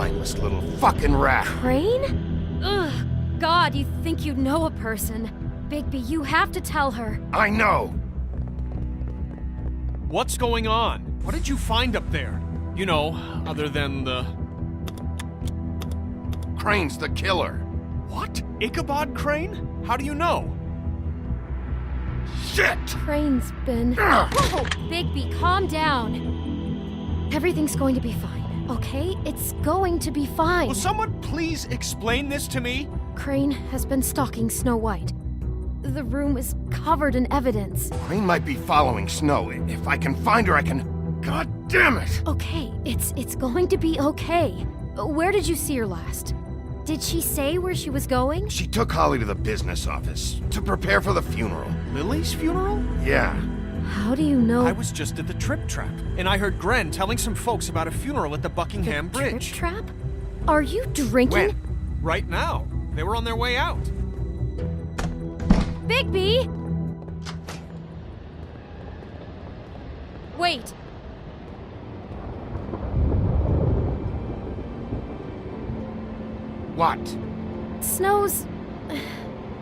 Spineless little fucking rat. Crane? Ugh, God, you think you know a person. Bigby, you have to tell her. I know. What's going on? What did you find up there? You know, other than the... Crane's the killer. What? Ichabod Crane? How do you know? Shit! Crane's been... Whoa! Bigby, calm down. Everything's going to be fine, okay? It's going to be fine. Will someone please explain this to me? Crane has been stalking Snow White. The room is covered in evidence. Crane might be following Snow. If I can find her, I can... God damn it! Okay, it's going to be okay. Where did you see her last? Did she say where she was going? She took Holly to the business office to prepare for the funeral. Lily's funeral? Yeah. How do you know? I was just at the Trip Trap, and I heard Gren telling some folks about a funeral at the Buckingham Bridge. Trip Trap? Are you drinking? When? Right now. They were on their way out. Bigby! Wait. What?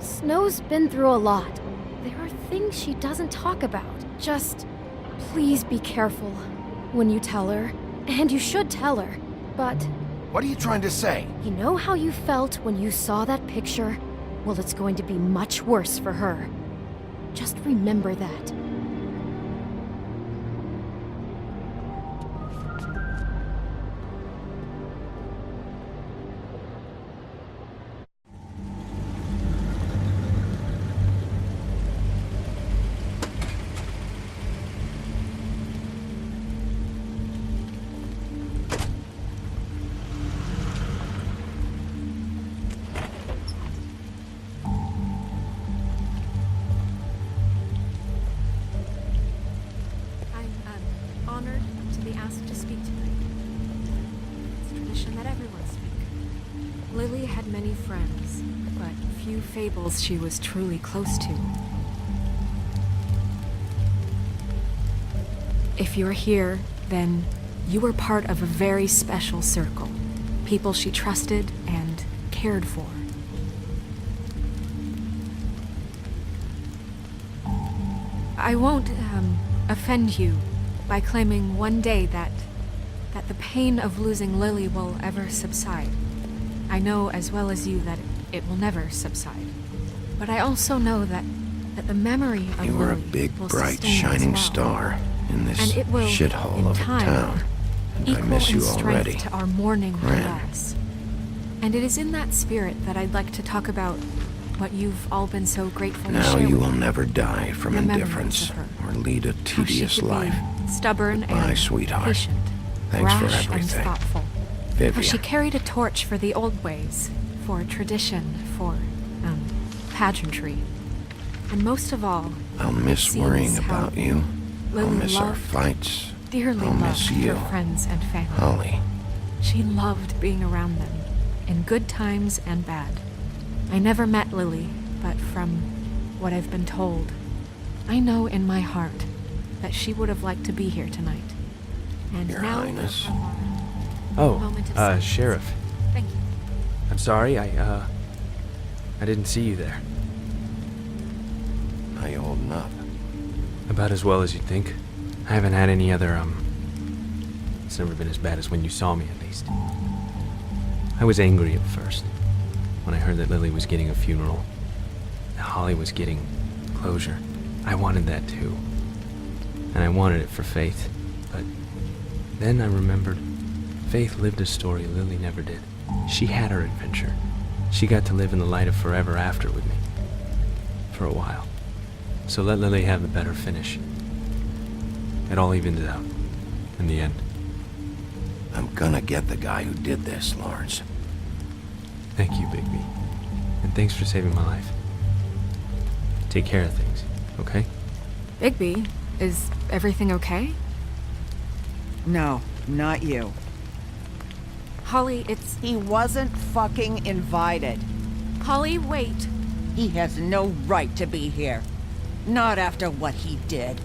Snow's been through a lot. There are things she doesn't talk about. Just please be careful when you tell her. And you should tell her. But What are you trying to say? you know how you felt when you saw that picture? Well, it's going to be much worse for her. Just remember that. Honored to be asked to speak tonight. It's tradition that everyone speak. Lily had many friends, but few fables she was truly close to. If you're here, then you were part of a very special circle. People she trusted and cared for. I won't, offend you by claiming one day that the pain of losing Lily will ever subside. I know as well as you that it will never subside. But I also know that the memory of You were a Lily big, will bright, sustain as shining well. star in this And it will, shithole in of a time, town. And I equal miss in you strength already. to our mourning for Ren. loss. And it is in that spirit that I'd like to talk about what you've all been so grateful to Now share you with will me. never die from The memories indifference of her. or lead a How she tedious could be life. stubborn Goodbye, and sweetheart. patient, Thanks for rash and everything. thoughtful. How she Vivian. carried a torch for the old ways, for tradition, for pageantry. And most of all, I'll miss seems worrying how about you. I'll Lily miss our loved, fights. dearly I'll loved miss you. her friends and family. Holly. She loved being around them, in good times and bad. I never met Lily, but from what I've been told, I know in my heart that she would have liked to be here tonight. And Your now Highness. we'll have Oh, moment of silence. Sheriff. Thank you. I'm sorry, I didn't see you there. How you holding up? About as well as you'd think. I haven't had any other, It's never been as bad as when you saw me, at least. I was angry at first, when I heard that Lily was getting a funeral, that Holly was getting closure. I wanted that too. And I wanted it for Faith. But then I remembered Faith lived a story Lily never did. She had her adventure. She got to live in the light of forever after with me. For a while. So let Lily have the better finish. It all evens out. In the end. I'm gonna get the guy who did this, Lawrence. Thank you, Bigby. And thanks for saving my life. Take care of things, okay? Bigby, is everything okay? No, not you. Holly, it's... He wasn't fucking invited. Holly, wait. He has no right to be here. Not after what he did.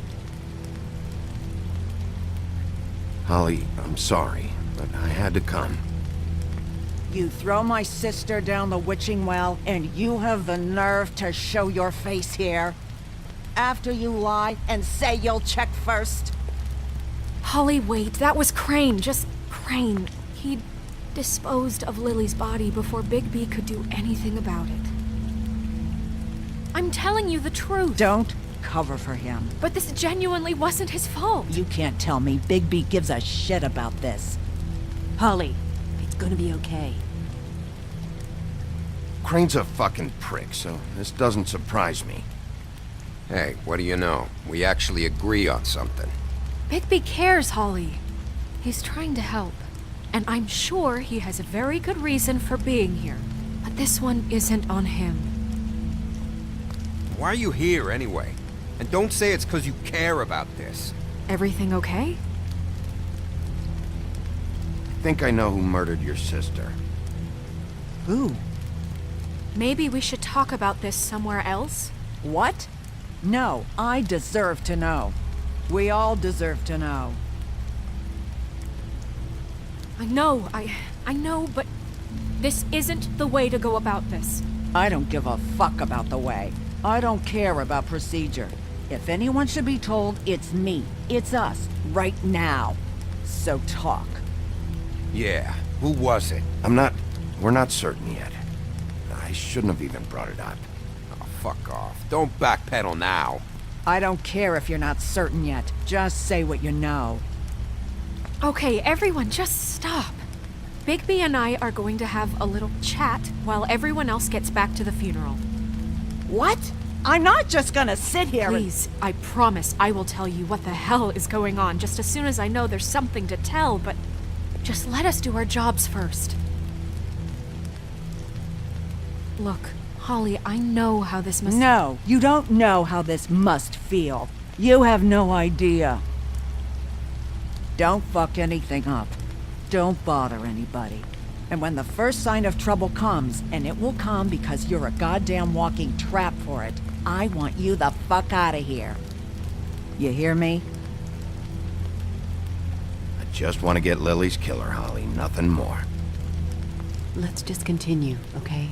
Holly, I'm sorry, but I had to come. You throw my sister down the witching well, and you have the nerve to show your face here? After you lie and say you'll check first? Holly, wait. That was Crane. Just Crane. He disposed of Lily's body before Bigby could do anything about it. I'm telling you the truth. Don't cover for him. But this genuinely wasn't his fault. You can't tell me Bigby gives a shit about this. Holly, it's gonna be okay. Crane's a fucking prick, so this doesn't surprise me. Hey, what do you know? We actually agree on something. Bigby cares, Holly. He's trying to help. And I'm sure he has a very good reason for being here. But this one isn't on him. Why are you here, anyway? And don't say it's because you care about this. Everything okay? I think I know who murdered your sister. Who? Maybe we should talk about this somewhere else? What? No, I deserve to know. We all deserve to know. I know, but this isn't the way to go about this. I don't give a fuck about the way. I don't care about procedure. If anyone should be told, it's me. It's us, right now. So talk. Yeah, who was it? We're not certain yet. I shouldn't have even brought it up. Oh, fuck off. Don't backpedal now. I don't care if you're not certain yet. Just say what you know. Okay, everyone, just stop. Bigby and I are going to have a little chat while everyone else gets back to the funeral. What? I'm not just gonna sit here and... Please, I promise I will tell you what the hell is going on just as soon as I know there's something to tell, but just let us do our jobs first. Look, Holly, I know how this must... No, you don't know how this must feel. You have no idea. Don't fuck anything up. Don't bother anybody. And when the first sign of trouble comes, and it will come because you're a goddamn walking trap for it, I want you the fuck out of here. You hear me? I just want to get Lily's killer, Holly. Nothing more. Let's just continue, okay?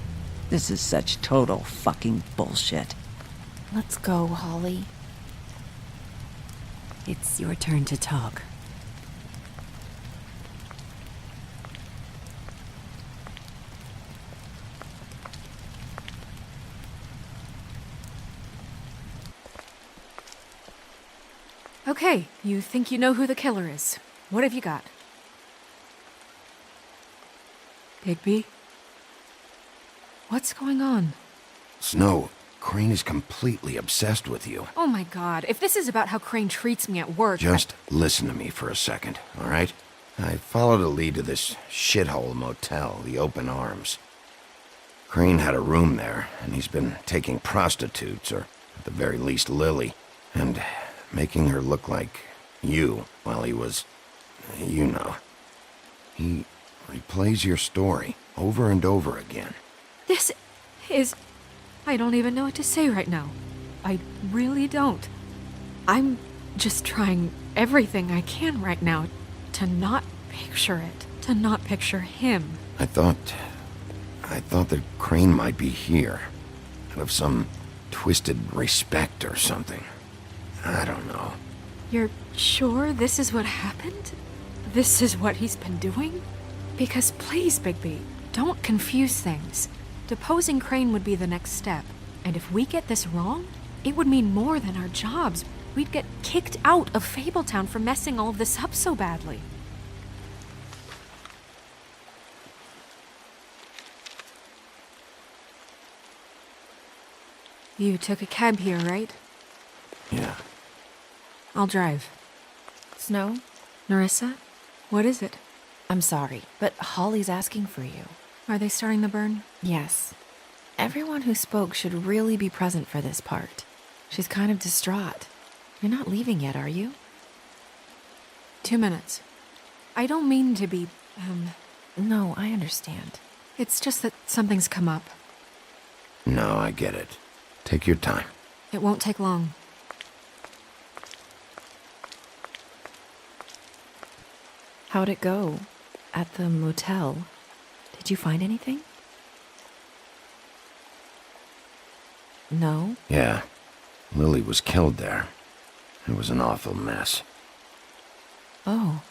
This is such total fucking bullshit. Let's go, Holly. It's your turn to talk. Okay, you think you know who the killer is. What have you got? Bigby? What's going on? Snow, Crane is completely obsessed with you. Oh my god, if this is about how Crane treats me at work... Just listen to me for a second, all right? I followed a lead to this shithole motel, the Open Arms. Crane had a room there, and he's been taking prostitutes, or at the very least Lily, and making her look like you while he was... you know. He replays your story over and over again. This is... I don't even know what to say right now. I really don't. I'm just trying everything I can right now to not picture it, to not picture him. I thought that Crane might be here, out of some twisted respect or something. I don't know. You're sure this is what happened? This is what he's been doing? Because please, Bigby, don't confuse things. Deposing Crane would be the next step. And if we get this wrong, it would mean more than our jobs. We'd get kicked out of Fabletown for messing all of this up so badly. You took a cab here, right? Yeah. I'll drive. Snow, Nerissa? What is it? I'm sorry, but Holly's asking for you. Are they starting the burn? Yes. Everyone who spoke should really be present for this part. She's kind of distraught. You're not leaving yet, are you? 2 minutes. I don't mean to be, No, I understand. It's just that something's come up. No, I get it. Take your time. It won't take long. How'd it go? At the motel? Did you find anything? No? Yeah. Lily was killed there. It was an awful mess. Oh.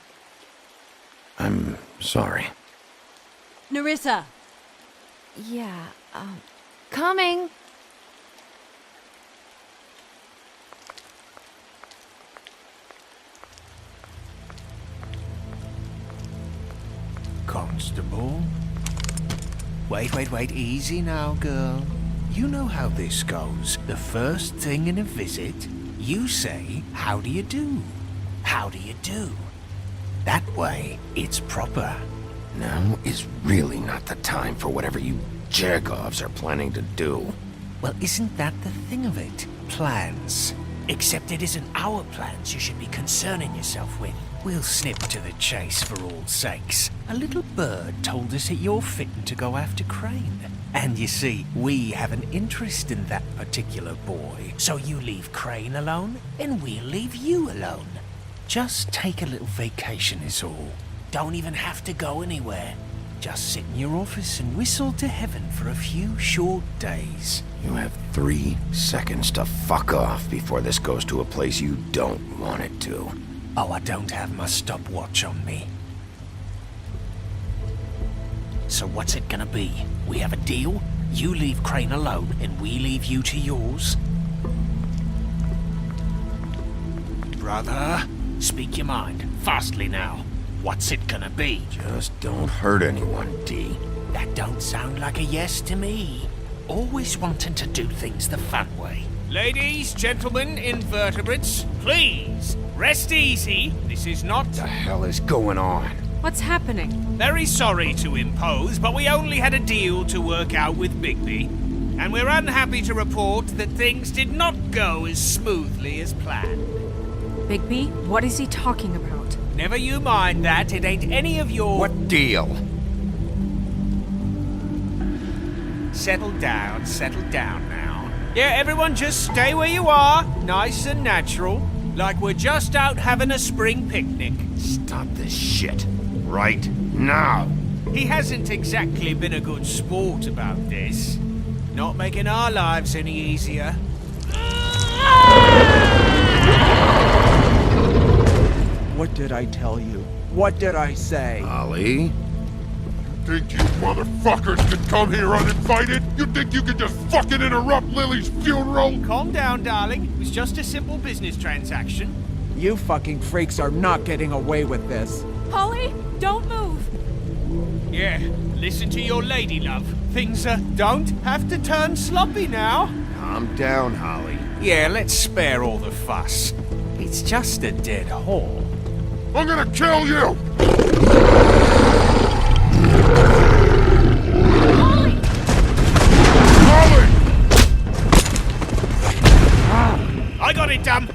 I'm sorry. Nerissa! Yeah, coming! Constable? Wait, easy now, girl. You know how this goes. The first thing in a visit, you say, how do you do? How do you do? That way, it's proper. Now is really not the time for whatever you jerk-offs are planning to do. Well, isn't that the thing of it? Plans. Except it isn't our plans you should be concerning yourself with. We'll snip to the chase for all sakes. A little bird told us that you're fitting to go after Crane. And you see, we have an interest in that particular boy. So you leave Crane alone, and we'll leave you alone. Just take a little vacation is all. Don't even have to go anywhere. Just sit in your office and whistle to heaven for a few short days. You have 3 seconds to fuck off before this goes to a place you don't want it to. Oh, I don't have my stopwatch on me. So what's it gonna be? We have a deal? You leave Crane alone, and we leave you to yours? Brother, speak your mind. Fastly now. What's it gonna be? Just don't hurt anyone, D. That don't sound like a yes to me. Always wanting to do things the fun way. Ladies, gentlemen, invertebrates, please, rest easy. This is not... What the hell is going on? What's happening? Very sorry to impose, but we only had a deal to work out with Bigby. And we're unhappy to report that things did not go as smoothly as planned. Bigby, what is he talking about? Never you mind that, it ain't any of your... What deal? Settle down now. Yeah, everyone just stay where you are, nice and natural, like we're just out having a spring picnic. Stop this shit. Right now. He hasn't exactly been a good sport about this. Not making our lives any easier. What did I tell you? What did I say? Ollie? Think you motherfuckers can come here uninvited? You think you can just fucking interrupt Lily's funeral? Calm down, darling. It was just a simple business transaction. You fucking freaks are not getting away with this. Holly, don't move! Yeah, listen to your lady, love. Things don't have to turn sloppy now. Calm down, Holly. Yeah, let's spare all the fuss. It's just a dead hole. I'm gonna kill you! Holly! Holly! I got it, damn.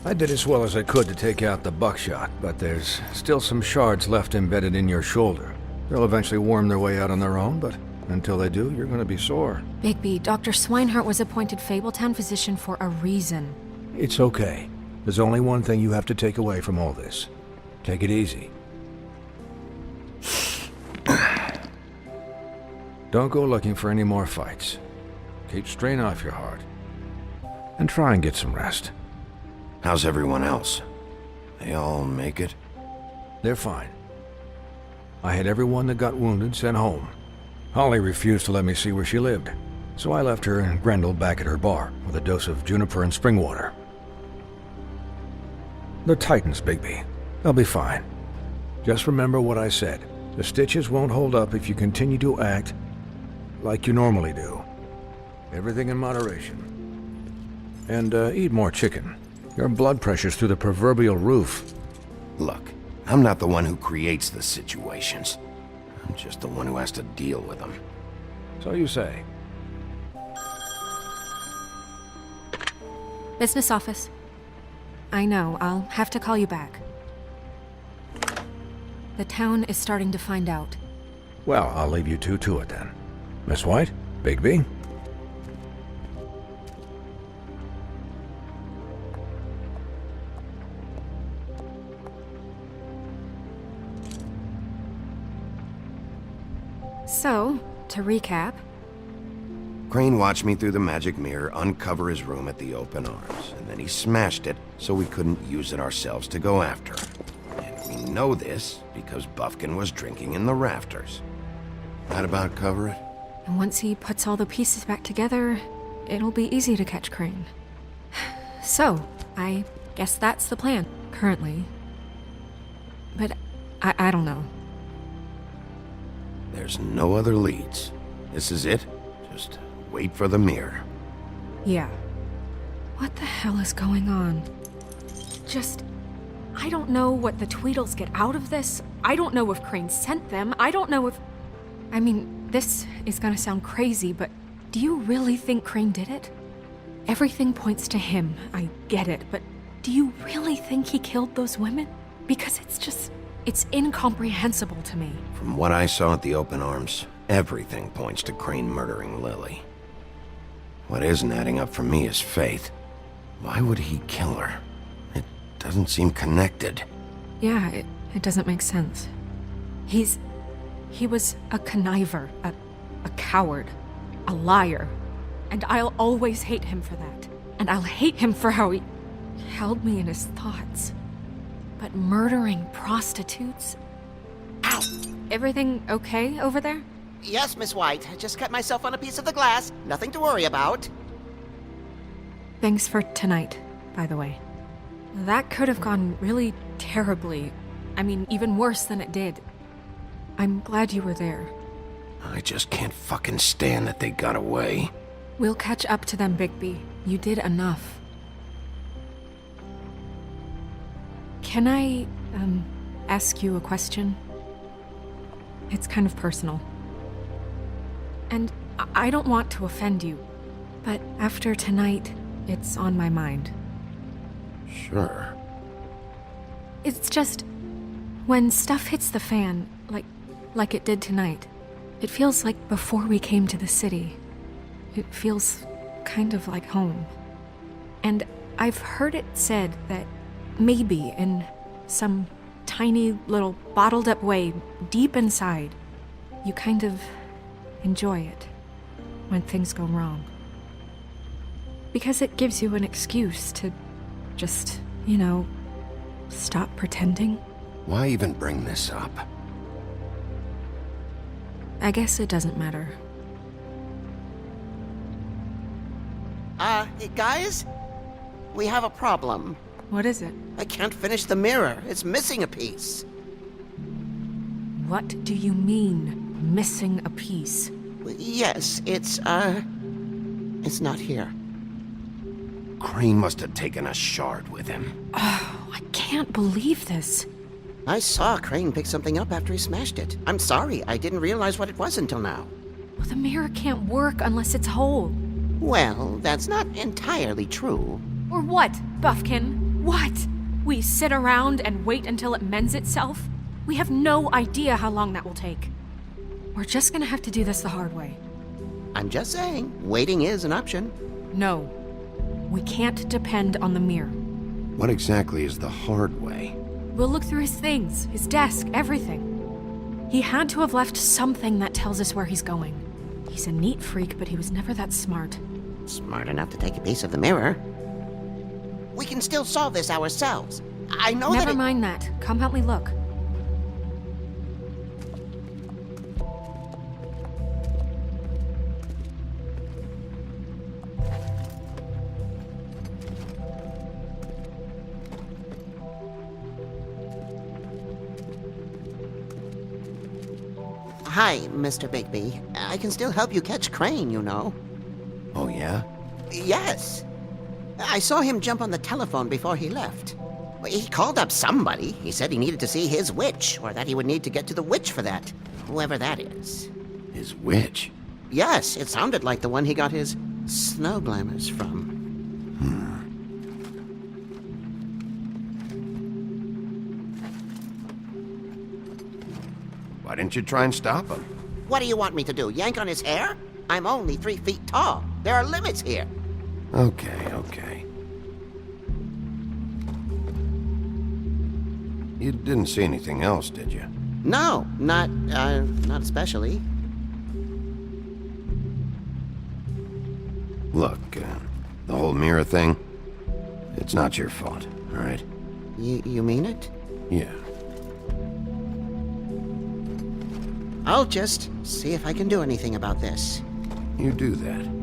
I did as well as I could to take out the buckshot, but there's still some shards left embedded in your shoulder. They'll eventually worm their way out on their own, but until they do, you're gonna be sore. Bigby, Dr. Swinehart was appointed Fabletown physician for a reason. It's okay. There's only one thing you have to take away from all this. Take it easy. Don't go looking for any more fights. Keep strain off your heart. And try and get some rest. How's everyone else? They all make it? They're fine. I had everyone that got wounded sent home. Holly refused to let me see where she lived, so I left her and Grendel back at her bar with a dose of juniper and spring water. They're Titans, Bigby. They'll be fine. Just remember what I said. The stitches won't hold up if you continue to act like you normally do. Everything in moderation. And eat more chicken. Your blood pressure's through the proverbial roof. Look, I'm not the one who creates the situations. I'm just the one who has to deal with them. So you say. Business office. I know, I'll have to call you back. The town is starting to find out. Well, I'll leave you two to it then. Miss White, Bigby. So, to recap... Crane watched me through the magic mirror uncover his room at the open arms, and then he smashed it so we couldn't use it ourselves to go after him. And we know this because Buffkin was drinking in the rafters. That about cover it? And once he puts all the pieces back together, it'll be easy to catch Crane. So, I guess that's the plan, currently. But I don't know. There's no other leads. This is it. Just wait for the mirror. Yeah. What the hell is going on? I don't know what the Tweedles get out of this. I don't know if Crane sent them. I don't know if... I mean, this is gonna sound crazy, but do you really think Crane did it? Everything points to him, I get it, but do you really think he killed those women? Because it's incomprehensible to me. From what I saw at the open arms, everything points to Crane murdering Lily. What isn't adding up for me is Faith. Why would he kill her? It doesn't seem connected. Yeah, it doesn't make sense. He was a conniver, a coward, a liar. And I'll always hate him for that. And I'll hate him for how he held me in his thoughts. But murdering prostitutes? Ow! Everything okay over there? Yes, Miss White. I just cut myself on a piece of the glass. Nothing to worry about. Thanks for tonight, by the way. That could have gone really terribly. I mean, even worse than it did. I'm glad you were there. I just can't fucking stand that they got away. We'll catch up to them, Bigby. You did enough. Can I, ask you a question? It's kind of personal. And I don't want to offend you, but after tonight, it's on my mind. Sure. It's just, when stuff hits the fan, like it did tonight, it feels like before we came to the city. It feels kind of like home. And I've heard it said that maybe in some tiny little bottled up way deep inside, you kind of enjoy it when things go wrong. Because it gives you an excuse to just, stop pretending. Why even bring this up? I guess it doesn't matter. Guys? We have a problem. What is it? I can't finish the mirror. It's missing a piece. What do you mean, missing a piece? Yes, it's not here. Crane must have taken a shard with him. Oh, I can't believe this. I saw Crane pick something up after he smashed it. I'm sorry, I didn't realize what it was until now. Well, the mirror can't work unless it's whole. Well, that's not entirely true. Or what, Buffkin? What? We sit around and wait until it mends itself? We have no idea how long that will take. We're just gonna have to do this the hard way. I'm just saying, waiting is an option. No. We can't depend on the mirror. What exactly is the hard way? We'll look through his things, his desk, everything. He had to have left something that tells us where he's going. He's a neat freak, but he was never that smart. Smart enough to take a piece of the mirror. We can still solve this ourselves. I know Never mind that. Come help me look. Hi, Mr. Bigby. I can still help you catch Crane, you know. Oh, yeah? Yes. I saw him jump on the telephone before he left. He called up somebody. He said he needed to see his witch, or that he would need to get to the witch for that. Whoever that is. His witch? Yes, it sounded like the one he got his snow glamours from. Why didn't you try and stop him? What do you want me to do, yank on his hair? I'm only 3 feet tall. There are limits here. Okay. You didn't see anything else, did you? No, not especially. Look, the whole mirror thing, it's not your fault, all right? You mean it? Yeah. I'll just see if I can do anything about this. You do that.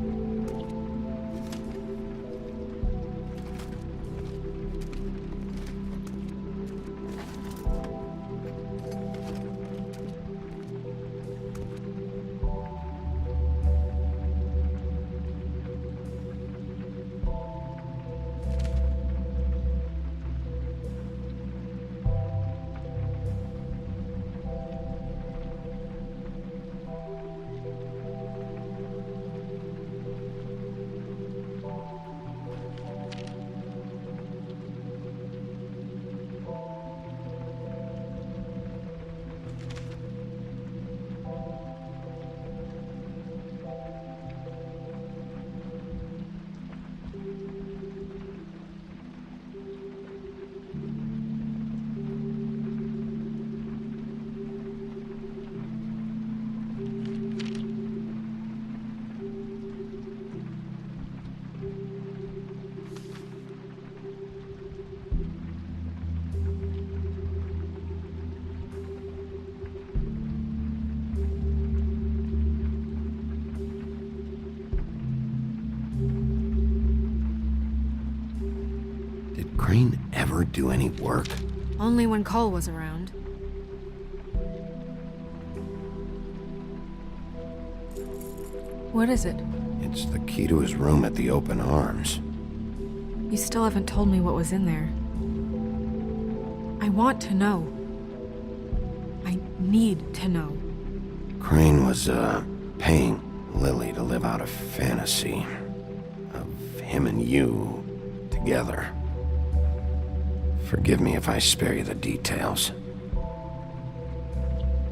Did Crane ever do any work? Only when Cole was around. What is it? It's the key to his room at the Open Arms. You still haven't told me what was in there. I want to know. I need to know. Crane was, paying Lily to live out a fantasy of him and you together. Forgive me if I spare you the details.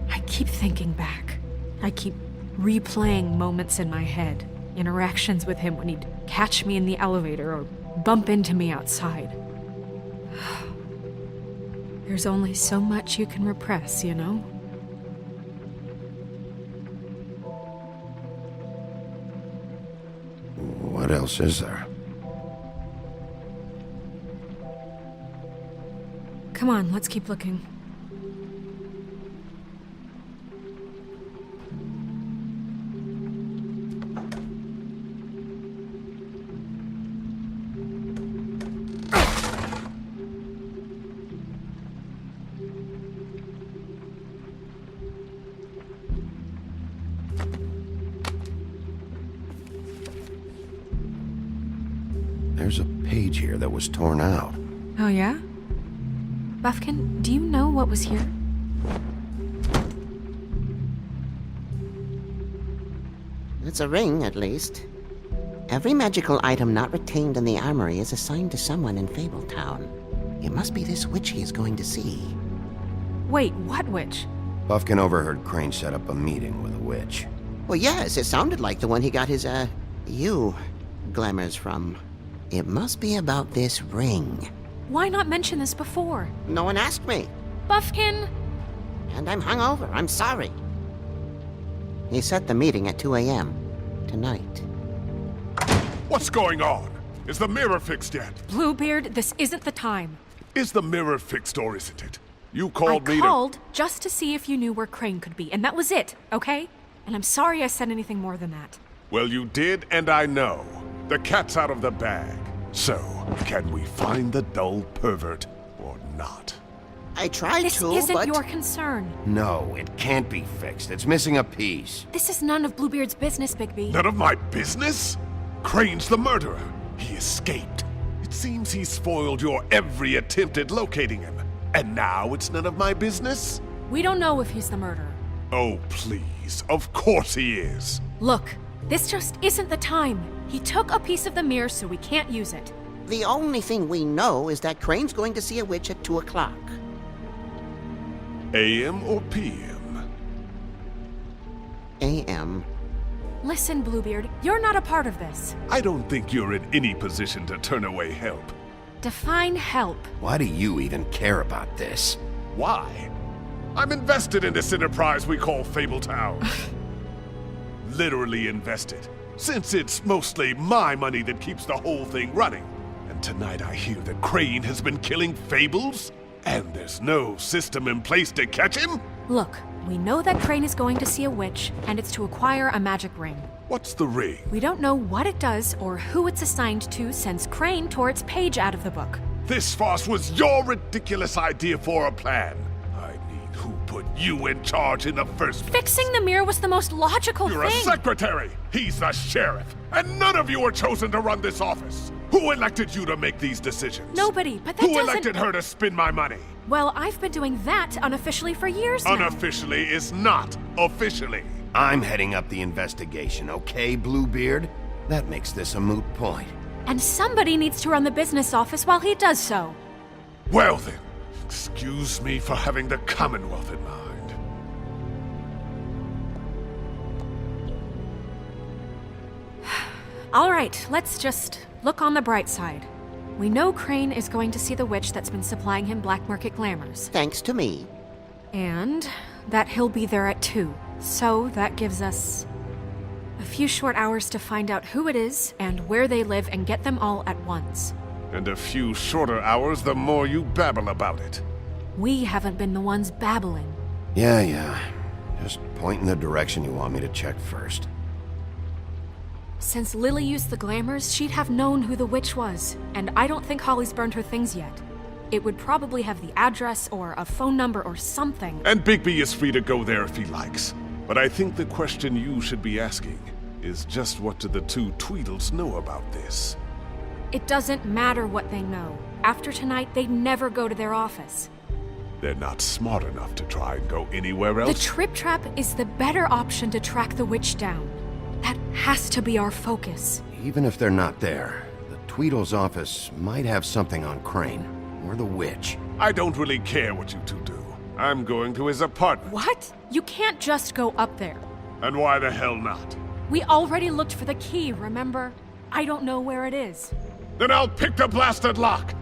I keep thinking back. I keep replaying moments in my head. Interactions with him when he'd catch me in the elevator or bump into me outside. There's only so much you can repress, you know? What else is there? Come on, let's keep looking. There's a page here that was torn out. Oh, yeah? Buffkin, do you know what was here? It's a ring, at least. Every magical item not retained in the armory is assigned to someone in Fabletown. It must be this witch he is going to see. Wait, what witch? Buffkin overheard Crane set up a meeting with a witch. Well, yes, it sounded like the one he got his, glamours from. It must be about this ring. Why not mention this before? No one asked me. Buffkin! And I'm hungover. I'm sorry. He set the meeting at 2 a.m. tonight. What's going on? Is the mirror fixed yet? Bluebeard, this isn't the time. Is the mirror fixed or isn't it? You called me I called just to see if you knew where Crane could be, and that was it, okay? And I'm sorry I said anything more than that. Well, you did, and I know. The cat's out of the bag. So, can we find the dull pervert or not? I tried This to, isn't but... your concern. No, it can't be fixed. It's missing a piece. This is none of Bluebeard's business, Bigby. None of my business? Crane's the murderer. He escaped. It seems he spoiled your every attempt at locating him. And now it's none of my business? We don't know if he's the murderer. Oh, please. Of course he is. Look, this just isn't the time. He took a piece of the mirror, so we can't use it. The only thing we know is that Crane's going to see a witch at 2 o'clock. AM or PM? AM. Listen, Bluebeard, you're not a part of this. I don't think you're in any position to turn away help. Define help. Why do you even care about this? Why? I'm invested in this enterprise we call Fabletown. Literally invested. Since it's mostly my money that keeps the whole thing running. And tonight I hear that Crane has been killing Fables? And there's no system in place to catch him? Look, we know that Crane is going to see a witch, and it's to acquire a magic ring. What's the ring? We don't know what it does or who it's assigned to since Crane tore its page out of the book. This farce was your ridiculous idea for a plan. I mean, who put you in charge in the first place? Fixing the mirror was the most logical You're thing. a secretary! He's the sheriff! And none of you were chosen to run this office! Who elected you to make these decisions? Nobody, but that Who doesn't... elected her to spend my money? Well, I've been doing that unofficially for years now. Unofficially is not officially. I'm heading up the investigation, okay, Bluebeard? That makes this a moot point. And somebody needs to run the business office while he does so. Well then, excuse me for having the Commonwealth in mind. All right, let's just look on the bright side. We know Crane is going to see the witch that's been supplying him black market glamours. Thanks to me. And that he'll be there at 2. So that gives us a few short hours to find out who it is and where they live and get them all at once. And a few shorter hours the more you babble about it. We haven't been the ones babbling. Yeah. Just point in the direction you want me to check first. Since Lily used the glamours, she'd have known who the witch was, and I don't think Holly's burned her things yet. It would probably have the address or a phone number or something. And Bigby is free to go there if he likes. But I think the question you should be asking is just what do the two Tweedles know about this? It doesn't matter what they know. After tonight, they'd never go to their office. They're not smart enough to try and go anywhere else? The Trip Trap is the better option to track the witch down. That has to be our focus. Even if they're not there, the Tweedle's office might have something on Crane, or the witch. I don't really care what you two do. I'm going to his apartment. What? You can't just go up there. And why the hell not? We already looked for the key, remember? I don't know where it is. Then I'll pick the blasted lock!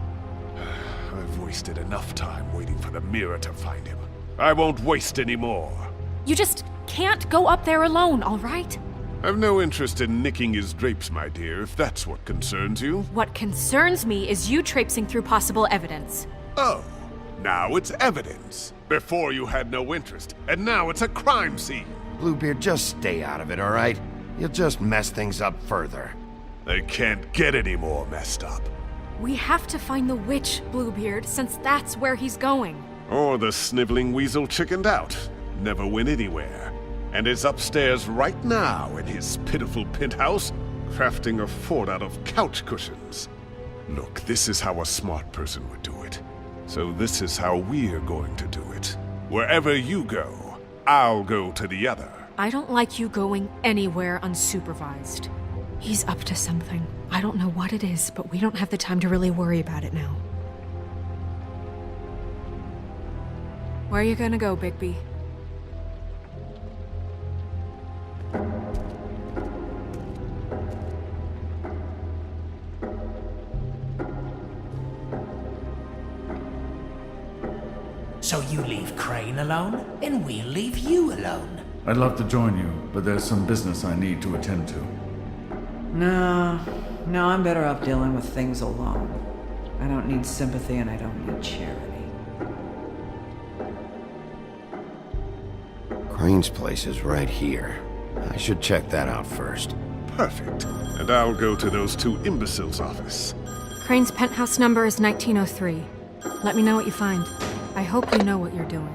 I've wasted enough time waiting for the mirror to find him. I won't waste any more. You just can't go up there alone, all right? I've no interest in nicking his drapes, my dear, if that's what concerns you. What concerns me is you traipsing through possible evidence. Oh, now it's evidence. Before you had no interest, and now it's a crime scene. Bluebeard, just stay out of it, all right? You'll just mess things up further. They can't get any more messed up. We have to find the witch, Bluebeard, since that's where he's going. Or the sniveling weasel chickened out. Never went anywhere. And is upstairs right now in his pitiful penthouse, crafting a fort out of couch cushions. Look, this is how a smart person would do it. So this is how we're going to do it. Wherever you go, I'll go to the other. I don't like you going anywhere unsupervised. He's up to something. I don't know what it is, but we don't have the time to really worry about it now. Where are you gonna go, Bigby? you leave Crane alone, and we'll leave you alone. I'd love to join you, but there's some business I need to attend to. No, I'm better off dealing with things alone. I don't need sympathy and I don't need charity. Crane's place is right here. I should check that out first. Perfect. And I'll go to those two imbeciles' office. Crane's penthouse number is 1903. Let me know what you find. I hope you know what you're doing.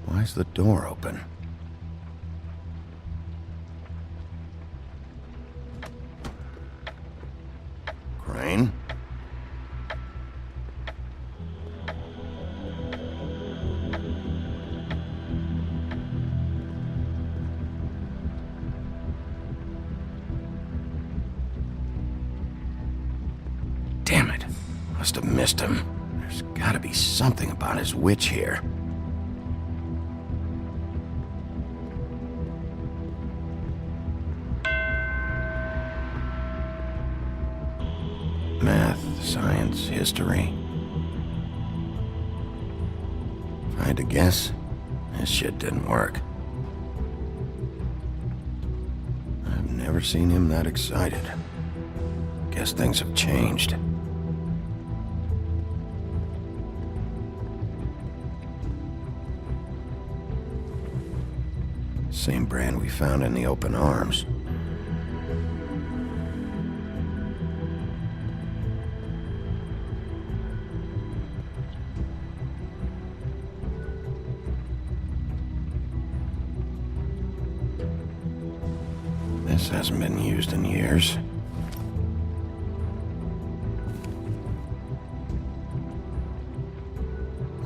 Why's the door open? Crane? Damn it. Must have missed him. There's gotta be something about his witch here. Math, science, history. If I had to guess, this shit didn't work. I've never seen him that excited. Guess things have changed. Same brand we found in the open arms. This hasn't been used in years.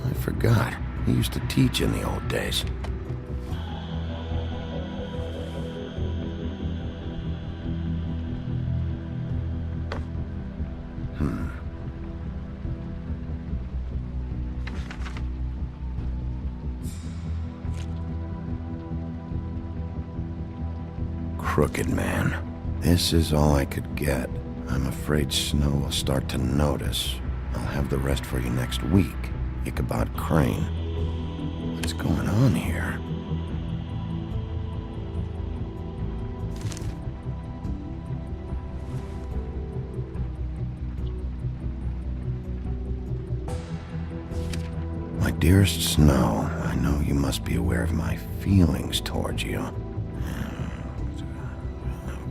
I forgot. He used to teach in the old days. Crooked man. This is all I could get. I'm afraid Snow will start to notice. I'll have the rest for you next week. Ichabod Crane. What's going on here? My dearest Snow, I know you must be aware of my feelings towards you.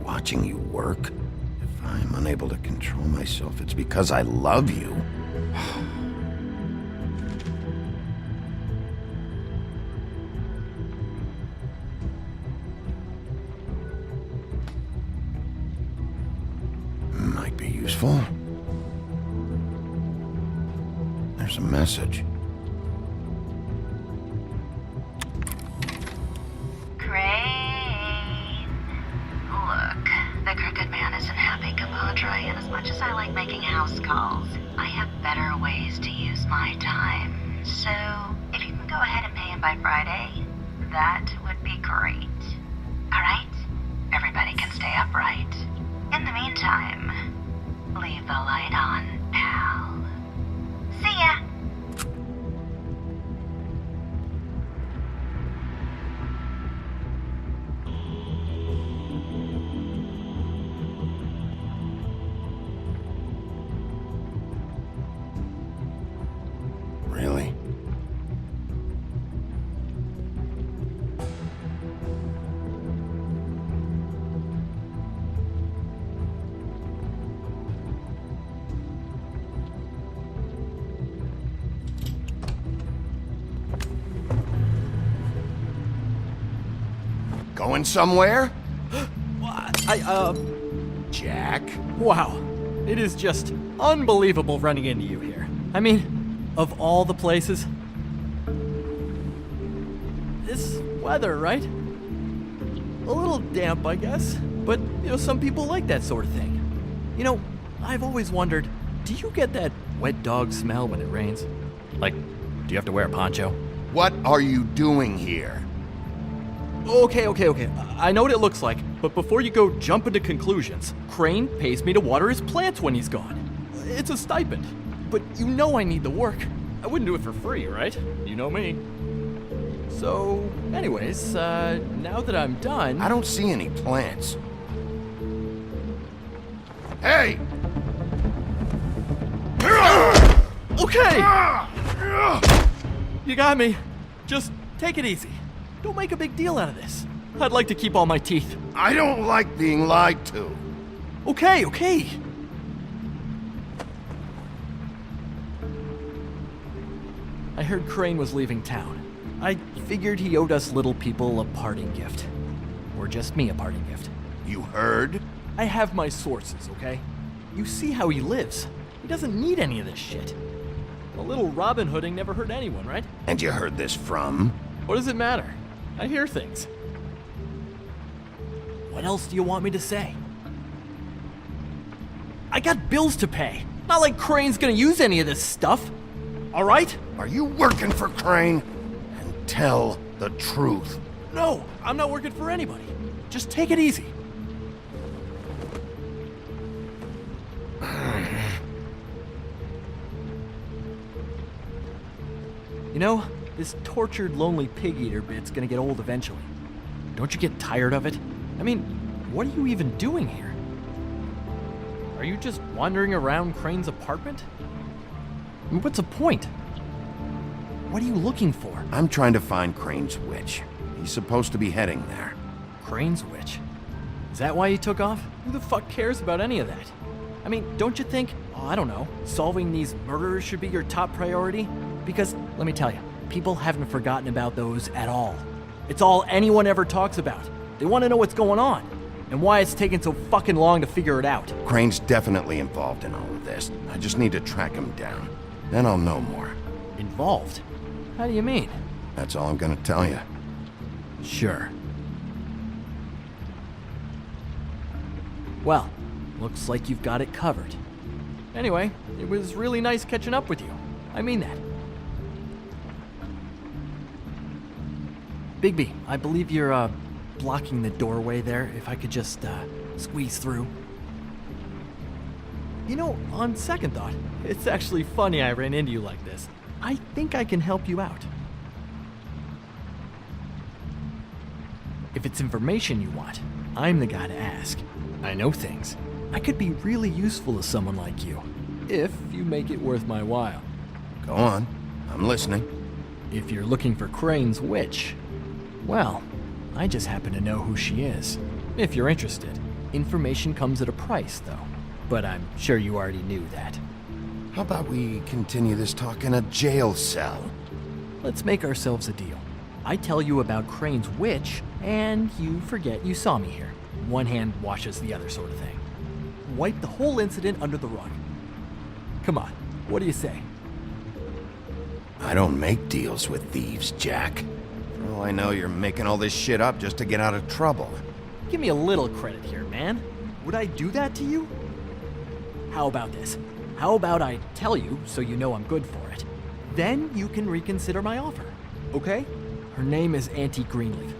Watching you work, if I'm unable to control myself, it's because I love you. Might be useful. There's a message. The crooked man isn't happy, compadre, and as much as I like making house calls, I have better ways to use my time. So, if you can go ahead and pay him by Friday, that would be great. Alright? Everybody can stay upright. In the meantime, leave the light on, pal. See ya! Really? Going somewhere? Jack? Wow. It is just unbelievable running into you here. I mean, of all the places. This weather, right? A little damp, I guess. But, some people like that sort of thing. I've always wondered, do you get that wet dog smell when it rains. Like, do you have to wear a poncho? What are you doing here? Okay. I know what it looks like, but before you go jump into conclusions, Crane pays me to water his plants when he's gone. It's a stipend, but you know I need the work. I wouldn't do it for free, right? You know me. So, anyways, now that I'm done... I don't see any plants. Hey! Okay! You got me. Just take it easy. Don't make a big deal out of this. I'd like to keep all my teeth. I don't like being lied to. Okay. I heard Crane was leaving town. I figured he owed us little people a parting gift. Or just me a parting gift. You heard? I have my sources, okay? You see how he lives. He doesn't need any of this shit. A little Robin Hooding never hurt anyone, right? And you heard this from? What does it matter? I hear things. What else do you want me to say? I got bills to pay. Not like Crane's gonna use any of this stuff. All right? Are you working for Crane? And tell the truth. No, I'm not working for anybody. Just take it easy. You know, this tortured, lonely pig-eater bit's gonna get old eventually. Don't you get tired of it? I mean, what are you even doing here? Are you just wandering around Crane's apartment? I mean, what's the point? What are you looking for? I'm trying to find Crane's witch. He's supposed to be heading there. Crane's witch? Is that why you took off? Who the fuck cares about any of that? I mean, don't you think, I don't know, solving these murders should be your top priority? Because, let me tell you, people haven't forgotten about those at all. It's all anyone ever talks about. They want to know what's going on, and why it's taking so fucking long to figure it out. Crane's definitely involved in all of this. I just need to track him down. Then I'll know more. Involved? How do you mean? That's all I'm gonna tell you. Sure. Well, looks like you've got it covered. Anyway, it was really nice catching up with you. I mean that. Bigby, I believe you're, blocking the doorway there. If I could just, squeeze through. You know, on second thought, it's actually funny I ran into you like this. I think I can help you out. If it's information you want, I'm the guy to ask. I know things. I could be really useful to someone like you, if you make it worth my while. Go on. I'm listening. If you're looking for Crane's witch, well, I just happen to know who she is. If you're interested. Information comes at a price, though. But I'm sure you already knew that. How about we continue this talk in a jail cell? Let's make ourselves a deal. I tell you about Crane's witch, and you forget you saw me here. One hand washes the other sort of thing. Wipe the whole incident under the rug. Come on, what do you say? I don't make deals with thieves, Jack. For all I know, you're making all this shit up just to get out of trouble. Give me a little credit here, man. Would I do that to you? How about this? How about I tell you so you know I'm good for it? Then you can reconsider my offer, okay? Her name is Auntie Greenleaf.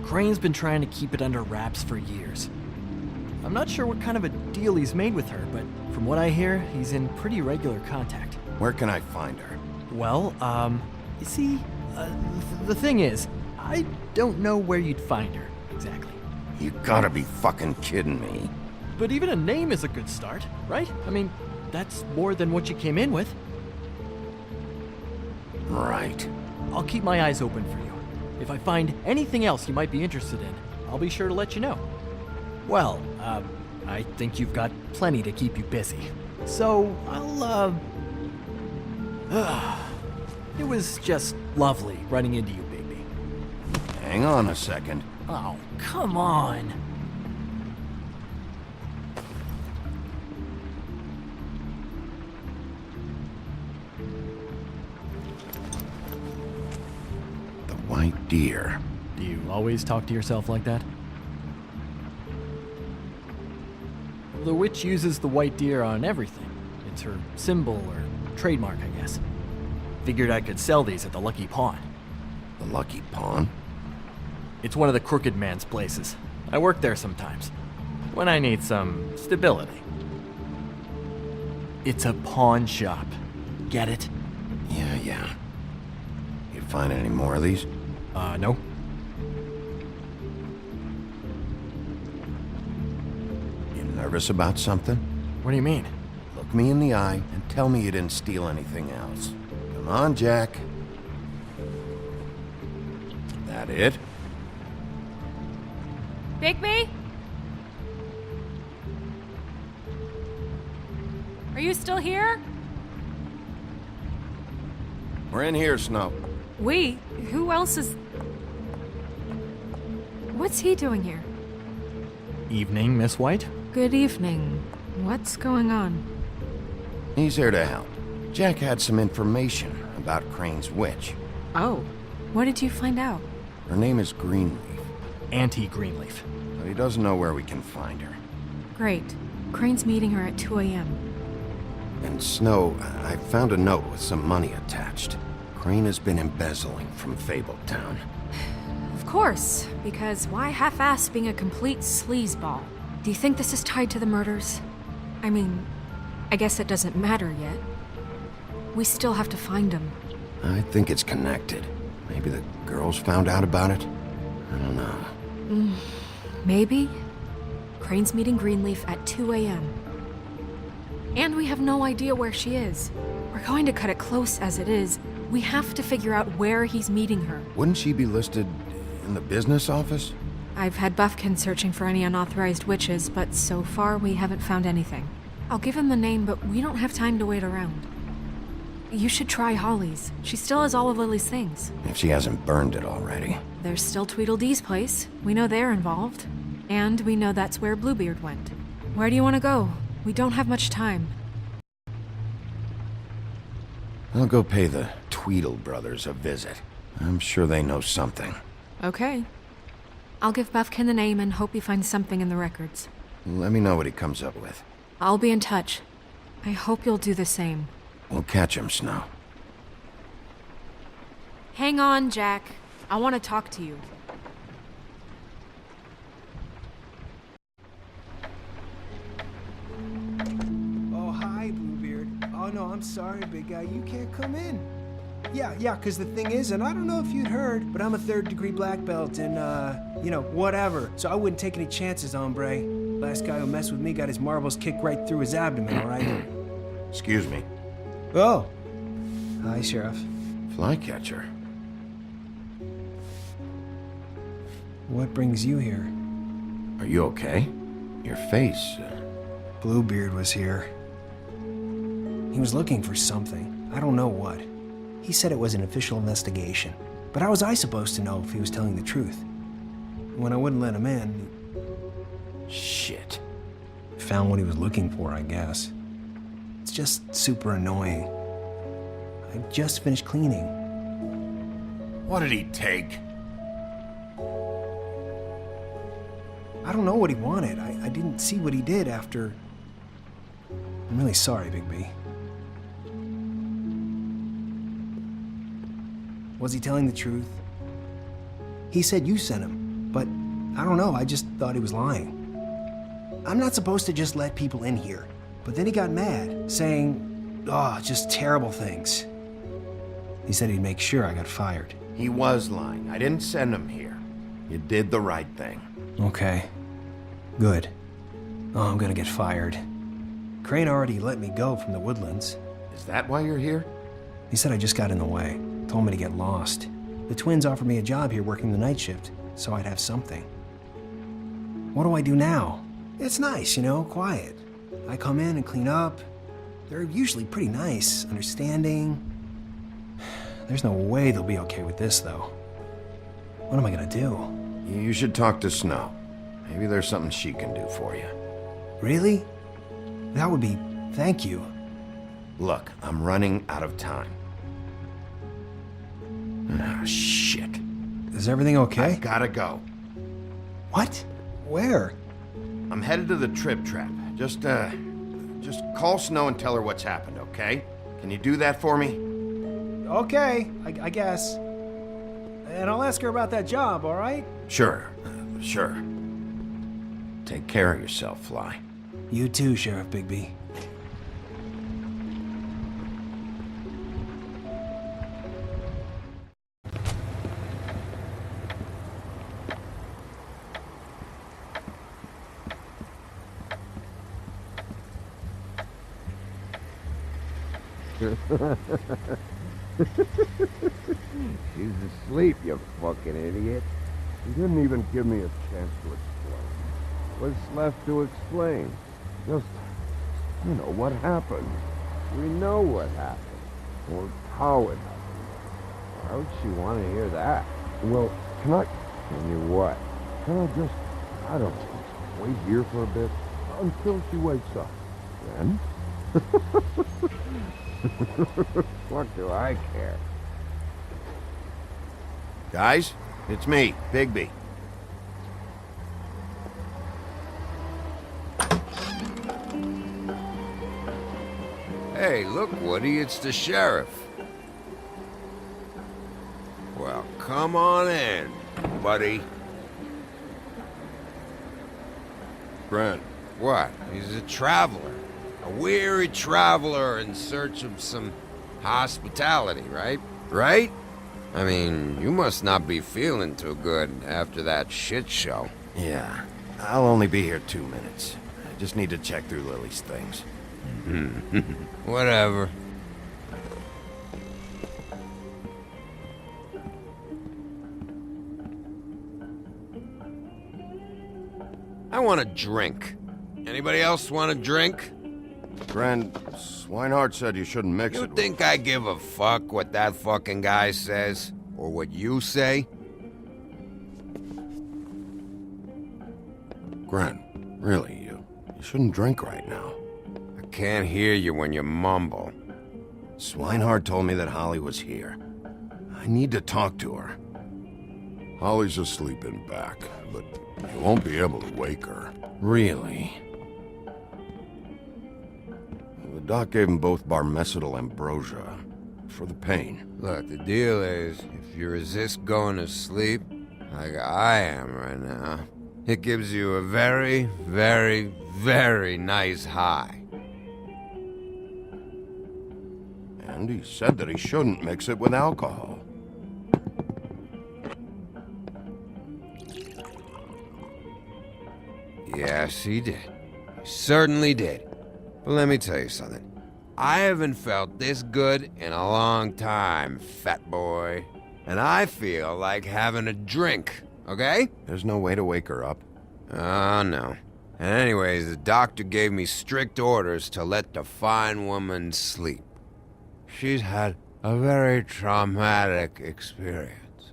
Crane's been trying to keep it under wraps for years. I'm not sure what kind of a deal he's made with her, but from what I hear, he's in pretty regular contact. Where can I find her? Well, you see, the thing is, I don't know where you'd find her, exactly. You gotta be fucking kidding me. But even a name is a good start, right? I mean, that's more than what you came in with. Right. I'll keep my eyes open for you. If I find anything else you might be interested in, I'll be sure to let you know. Well, I think you've got plenty to keep you busy. So, it was just lovely running into you, Bigby. Hang on a second. Oh, come on. The white deer. Do you always talk to yourself like that? The witch uses the white deer on everything. It's her symbol or Trademark, I guess. Figured I could sell these at the Lucky Pawn. The Lucky Pawn? It's one of the crooked man's places. I work there sometimes, when I need some stability. It's a pawn shop. Get it? Yeah. You find any more of these? No. You nervous about something? What do you mean? Look me in the eye and tell me you didn't steal anything else. Come on, Jack. That it? Bigby? Are you still here? We're in here, Snow. We? Who else is... What's he doing here? Evening, Miss White? Good evening. What's going on? He's here to help. Jack had some information about Crane's witch. Oh. What did you find out? Her name is Greenleaf. Auntie Greenleaf. But he doesn't know where we can find her. Great. Crane's meeting her at 2 a.m. And Snow, I found a note with some money attached. Crane has been embezzling from Fabletown. Of course, because why half-ass being a complete sleazeball? Do you think this is tied to the murders? I mean, I guess it doesn't matter yet. We still have to find him. I think it's connected. Maybe the girls found out about it? I don't know. Maybe? Crane's meeting Greenleaf at 2 a.m. And we have no idea where she is. We're going to cut it close as it is. We have to figure out where he's meeting her. Wouldn't she be listed in the business office? I've had Buffkin searching for any unauthorized witches, but so far we haven't found anything. I'll give him the name, but we don't have time to wait around. You should try Holly's. She still has all of Lily's things. If she hasn't burned it already. There's still Tweedledee's place. We know they're involved. And we know that's where Bluebeard went. Where do you want to go? We don't have much time. I'll go pay the Tweedle brothers a visit. I'm sure they know something. Okay. I'll give Buffkin the name and hope he finds something in the records. Let me know what he comes up with. I'll be in touch. I hope you'll do the same. We'll catch him, Snow. Hang on, Jack. I want to talk to you. Oh, hi, Bluebeard. Oh, no, I'm sorry, big guy. You can't come in. Yeah, because the thing is, and I don't know if you'd heard, but I'm a third-degree black belt and, whatever. So I wouldn't take any chances, hombre. Last guy who messed with me got his marbles kicked right through his abdomen, all right? Excuse me. Oh. Hi, Sheriff. Flycatcher. What brings you here? Are you okay? Your face... Bluebeard was here. He was looking for something. I don't know what. He said it was an official investigation. But how was I supposed to know if he was telling the truth? When I wouldn't let him in... Shit. Found what he was looking for, I guess. It's just super annoying. I just finished cleaning. What did he take? I don't know what he wanted. I didn't see what he did after... I'm really sorry, Bigby. Was he telling the truth? He said you sent him, but I don't know, I just thought he was lying. I'm not supposed to just let people in here, but then he got mad, saying, just terrible things. He said he'd make sure I got fired. He was lying. I didn't send him here. You did the right thing. Okay. Good. Oh, I'm gonna get fired. Crane already let me go from the Woodlands. Is that why you're here? He said I just got in the way. Told me to get lost. The twins offered me a job here working the night shift, so I'd have something. What do I do now? It's nice, quiet. I come in and clean up. They're usually pretty nice, understanding. There's no way they'll be okay with this, though. What am I gonna do? You should talk to Snow. Maybe there's something she can do for you. Really? That would be... thank you. Look, I'm running out of time. Ah, shit. Is everything okay? I gotta go. What? Where? I'm headed to the Trip Trap. Just call Snow and tell her what's happened, okay? Can you do that for me? Okay, I guess. And I'll ask her about that job, all right? Sure, sure. Take care of yourself, Fly. You too, Sheriff Bigby. She's asleep, you fucking idiot. You didn't even give me a chance to explain. What's left to explain? Just, you know, what happened. We know what happened. Or how it happened. Why would she want to hear that? Well, can you what? Can I just, I don't know, wait here for a bit until she wakes up? Then? What do I care? Guys, it's me, Bigby. Hey, look, Woody, it's the sheriff. Well, come on in, buddy. Grant. What? He's a traveler. A weary traveler in search of some hospitality, right? Right? I mean, you must not be feeling too good after that shit show. Yeah, I'll only be here 2 minutes. I just need to check through Lily's things. Whatever. I want a drink. Anybody else want a drink? Grand, Swinehart said you shouldn't mix You it. think I give a fuck what that fucking guy says? Or what you say? Grand, really, you shouldn't drink right now. I can't hear you when you mumble. Swinehart told me that Holly was here. I need to talk to her. Holly's asleep in back, but you won't be able to wake her. Really? The doc gave them both barmecidal ambrosia for the pain. Look, the deal is, if you resist going to sleep, like I am right now, it gives you a very, very, very nice high. And he said that he shouldn't mix it with alcohol. Yes, he did. He certainly did. But let me tell you something. I haven't felt this good in a long time, fat boy. And I feel like having a drink, okay? There's no way to wake her up. Oh, no. And anyways, the doctor gave me strict orders to let the fine woman sleep. She's had a very traumatic experience.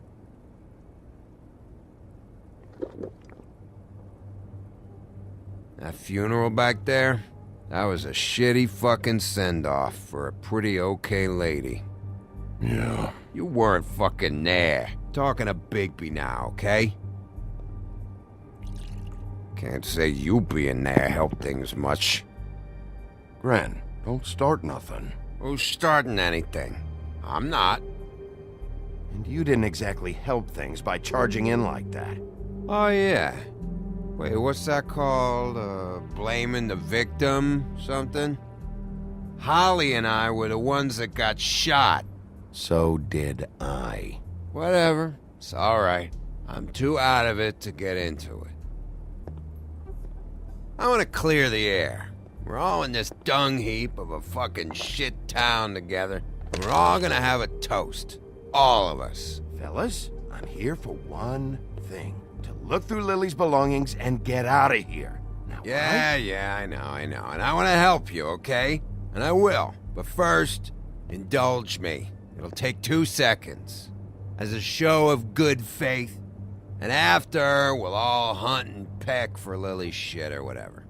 That funeral back there? That was a shitty fucking send-off for a pretty okay lady. Yeah. You weren't fucking there. Talking to Bigby now, okay? Can't say you being there helped things much. Gran, don't start nothing. Who's starting anything? I'm not. And you didn't exactly help things by charging in like that. Oh, yeah. Wait, what's that called? Blaming the victim? Something? Holly and I were the ones that got shot. So did I. Whatever. It's alright. I'm too out of it to get into it. I want to clear the air. We're all in this dung heap of a fucking shit town together. We're all gonna have a toast. All of us. Fellas, I'm here for one thing. To look through Lily's belongings and get out of here. Now, Yeah, I know. And I want to help you, okay? And I will. But first, indulge me. It'll take 2 seconds. As a show of good faith. And after, we'll all hunt and peck for Lily's shit or whatever.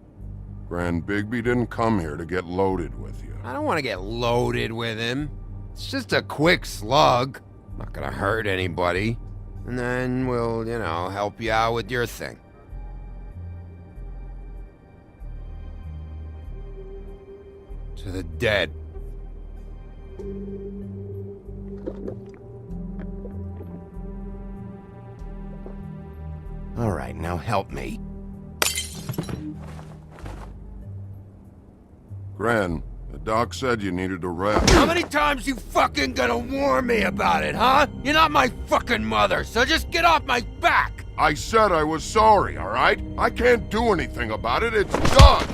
Grand Bigby didn't come here to get loaded with you. I don't want to get loaded with him. It's just a quick slug. Not gonna hurt anybody. And then we'll, help you out with your thing. To the dead. All right, now help me. Gren, the doc said you needed a rest. How many times you fucking gonna warn me about it, huh? You're not my fucking mother, so just get off my back! I said I was sorry, all right? I can't do anything about it. It's done.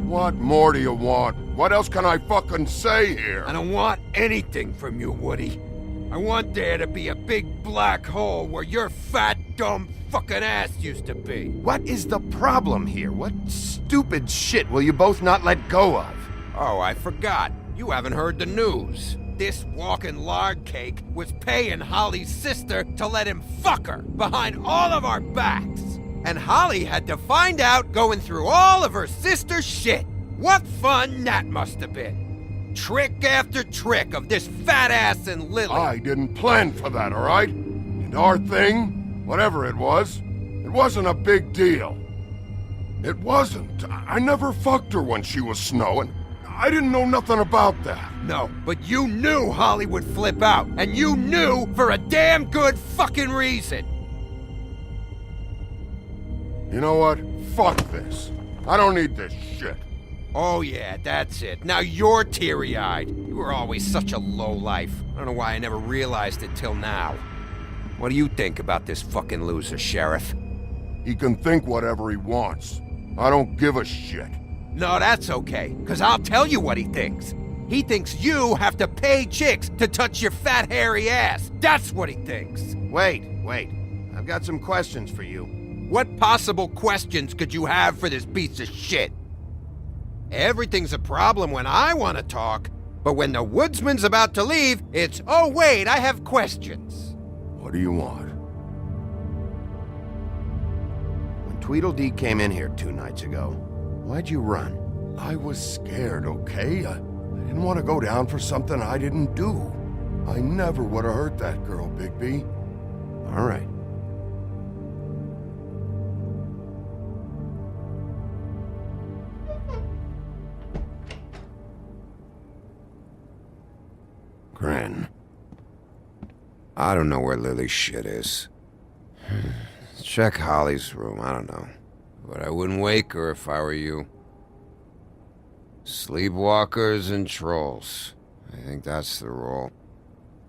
What more do you want? What else can I fucking say here? I don't want anything from you, Woody. I want there to be a big black hole where your fat, dumb fucking ass used to be. What is the problem here? What stupid shit will you both not let go of? Oh, I forgot. You haven't heard the news. This walking lard cake was paying Holly's sister to let him fuck her behind all of our backs. And Holly had to find out going through all of her sister's shit. What fun that must have been. Trick after trick of this fat ass and Lily. I didn't plan for that, all right? And our thing, whatever it wasn't a big deal. It wasn't. I never fucked her when she was snowing. I didn't know nothing about that. No, but you knew Holly would flip out, and you knew for a damn good fucking reason. You know what? Fuck this. I don't need this shit. Oh yeah, that's it. Now you're teary-eyed. You were always such a lowlife. I don't know why I never realized it till now. What do you think about this fucking loser, Sheriff? He can think whatever he wants. I don't give a shit. No, that's okay, because I'll tell you what he thinks. He thinks you have to pay chicks to touch your fat, hairy ass. That's what he thinks. Wait. I've got some questions for you. What possible questions could you have for this piece of shit? Everything's a problem when I want to talk, but when the woodsman's about to leave, it's, oh wait, I have questions. What do you want? When Tweedledee came in here 2 nights ago, why'd you run? I was scared, okay? I didn't want to go down for something I didn't do. I never would have hurt that girl, Bigby. All right. Gren. I don't know where Lily's shit is. Check Holly's room, I don't know. But I wouldn't wake her if I were you. Sleepwalkers and trolls. I think that's the rule.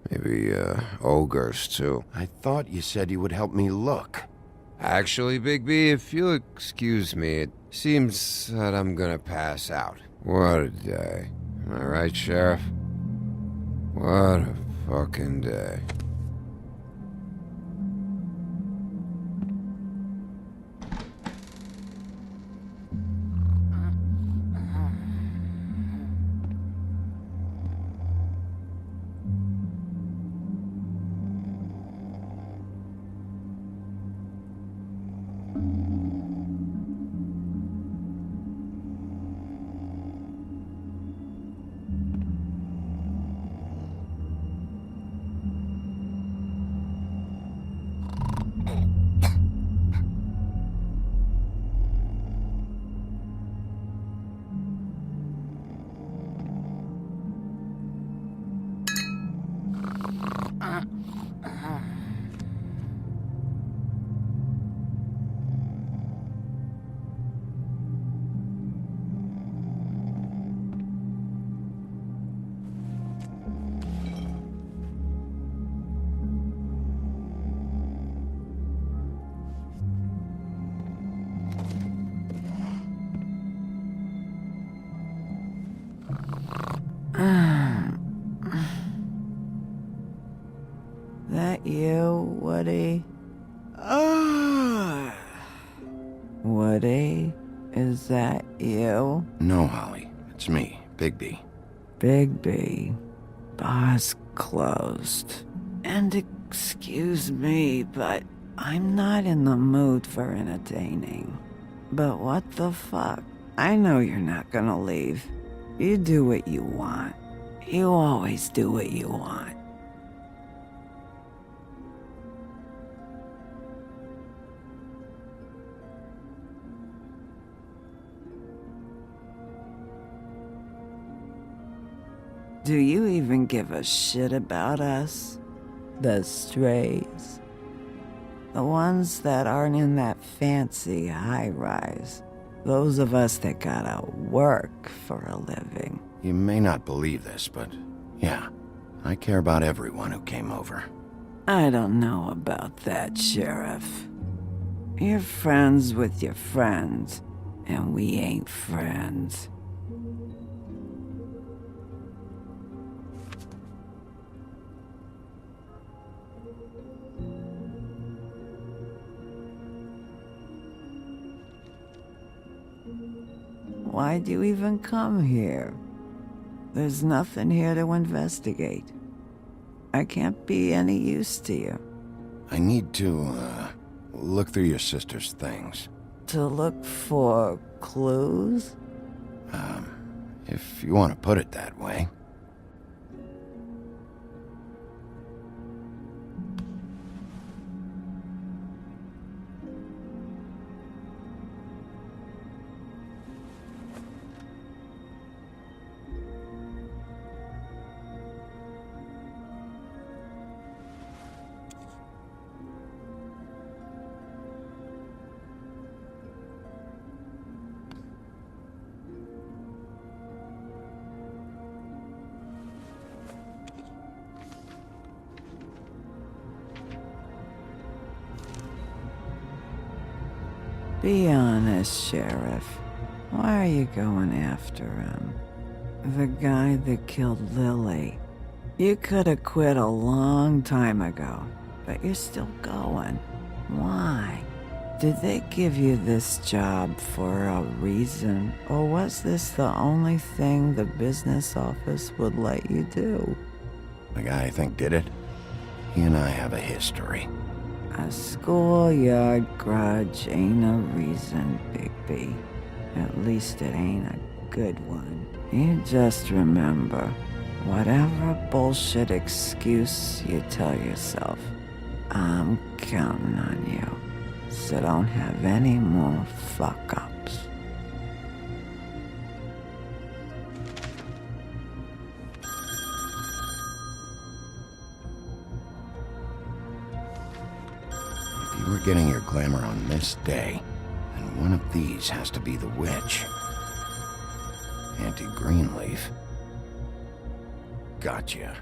Maybe, ogres, too. I thought you said you would help me look. Actually, Bigby, if you'll excuse me, it seems that I'm gonna pass out. What a day. Am I right, Sheriff? What a fucking day. That you, Woody? Woody, is that you? No, Holly. It's me, Bigby. Bigby. Bar's closed. And excuse me, but I'm not in the mood for entertaining. But what the fuck? I know you're not gonna leave. You do what you want. You always do what you want. Do you even give a shit about us? The strays? The ones that aren't in that fancy high-rise. Those of us that gotta work for a living. You may not believe this, but yeah, I care about everyone who came over. I don't know about that, Sheriff. You're friends with your friends, and we ain't friends. Why'd you even come here? There's nothing here to investigate. I can't be any use to you. I need to, look through your sister's things. To look for clues? If you want to put it that way. Be honest, Sheriff. Why are you going after him? The guy that killed Lily. You could have quit a long time ago, but you're still going. Why? Did they give you this job for a reason, or was this the only thing the business office would let you do? The guy I think did it, he and I have a history. A schoolyard grudge ain't a reason, Bigby. At least it ain't a good one. You just remember, whatever bullshit excuse you tell yourself, I'm counting on you. So don't have any more fuck-ups. You were getting your glamour on this day, and one of these has to be the witch. Auntie Greenleaf. Gotcha.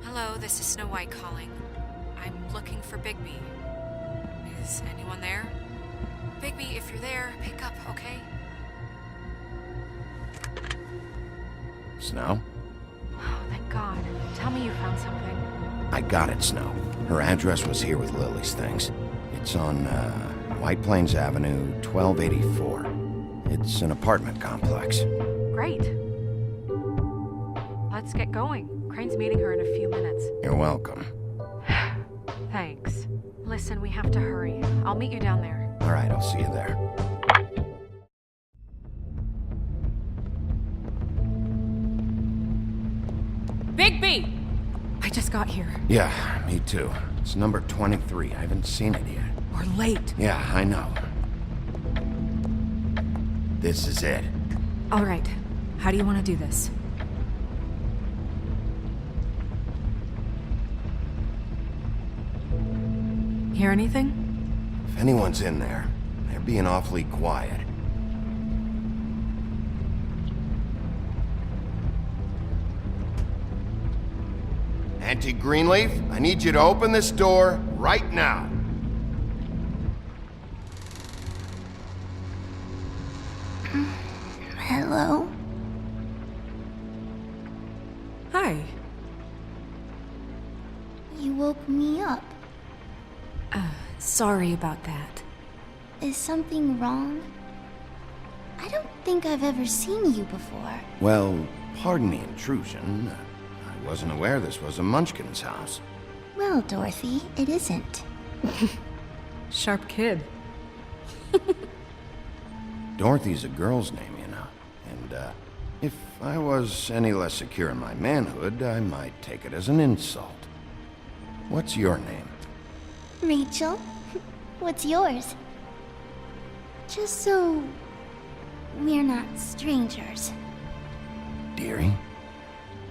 Hello, this is Snow White calling. I'm looking for Bigby. Is anyone there? Bigby, if you're there, pick up, okay? Snow? Oh, thank God. Tell me you found something. I got it, Snow. Her address was here with Lily's things. It's on, White Plains Avenue, 1284. It's an apartment complex. Great. Let's get going. Crane's meeting her in a few minutes. You're welcome. Thanks. Listen, we have to hurry. I'll meet you down there. All right, I'll see you there. Bigby! I just got here. Yeah, me too. It's number 23. I haven't seen it yet. We're late. Yeah, I know. This is it. All right. How do you want to do this? Hear anything? If anyone's in there, they're being awfully quiet. Auntie Greenleaf, I need you to open this door right now. Hello? Hi. You woke me up. Sorry about that. Is something wrong? I don't think I've ever seen you before. Well, pardon the intrusion. I wasn't aware this was a Munchkin's house. Well, Dorothy, it isn't. Sharp kid. Dorothy's a girl's name, you know. And, if I was any less secure in my manhood, I might take it as an insult. What's your name? Rachel? What's yours? Just so we're not strangers. dearie.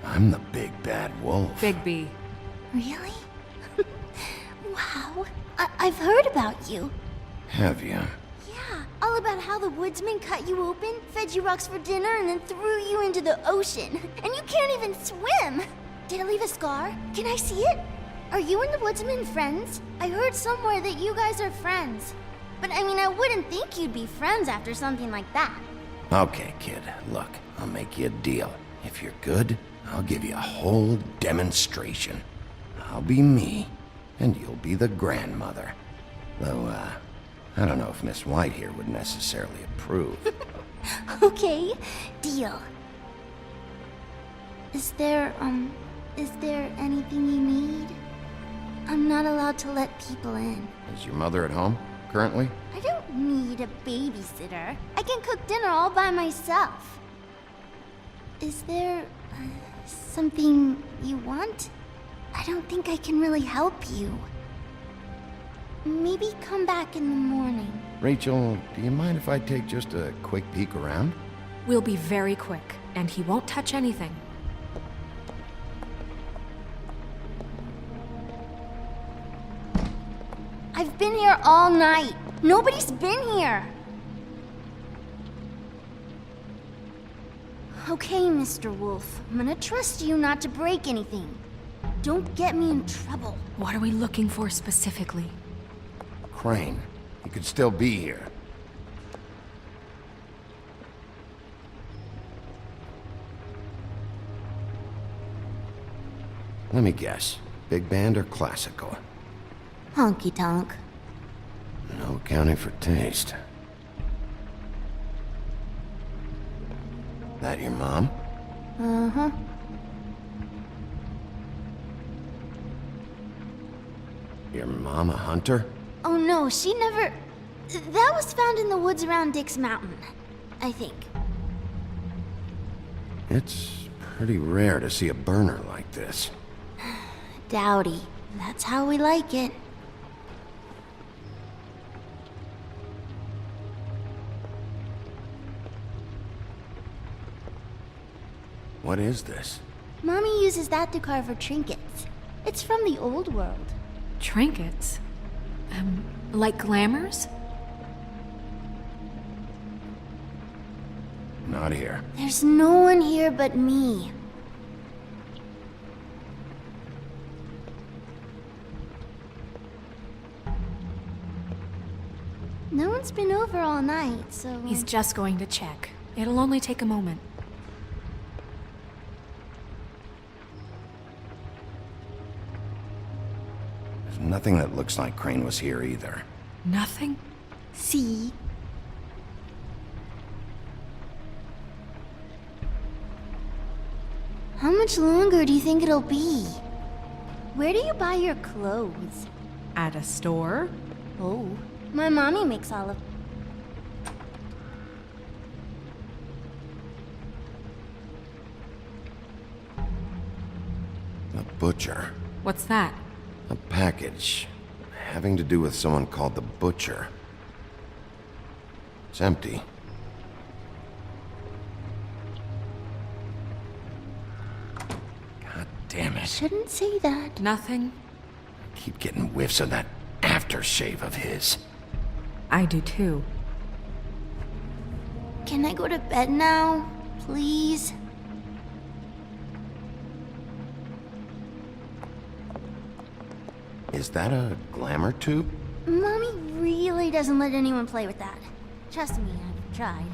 I'm the big bad wolf. Bigby. Really? Wow. I've heard about you. Have you? Yeah, all about how the woodsman cut you open, fed you rocks for dinner, and then threw you into the ocean. And you can't even swim! Did it leave a scar? Can I see it? Are you and the woodsman friends? I heard somewhere that you guys are friends. But I mean, I wouldn't think you'd be friends after something like that. Okay, kid, look, I'll make you a deal. If you're good, I'll give you a whole demonstration. I'll be me, and you'll be the grandmother. Though, I don't know if Miss White here would necessarily approve. Okay, deal. Is there anything you need? I'm not allowed to let people in. Is your mother at home, currently? I don't need a babysitter. I can cook dinner all by myself. Is there something you want? I don't think I can really help you. Maybe come back in the morning. Rachel, do you mind if I take just a quick peek around? We'll be very quick, and he won't touch anything. I've been here all night. Nobody's been here. Okay, Mr. Wolf. I'm gonna trust you not to break anything. Don't get me in trouble. What are we looking for specifically? Crane. He could still be here. Let me guess. Big band or classical? Honky tonk. No accounting for taste. That your mom? Uh-huh. Your mom a hunter? Oh no, she never... That was found in the woods around Dick's Mountain, I think. It's pretty rare to see a burner like this. Dowdy. That's how we like it. What is this? Mommy uses that to carve her trinkets. It's from the old world. Trinkets? Like glamours? Not here. There's no one here but me. No one's been over all night, so... He's just going to check. It'll only take a moment. There's nothing that looks like Crane was here either. Nothing? See? How much longer do you think it'll be? Where do you buy your clothes? At a store? Oh, my mommy makes all of... A butcher. What's that? A package. Having to do with someone called the Butcher. It's empty. God damn it. Shouldn't say that. Nothing? Keep getting whiffs of that aftershave of his. I do too. Can I go to bed now? Please? Is that a glamour tube? Mommy really doesn't let anyone play with that. Trust me, I've tried.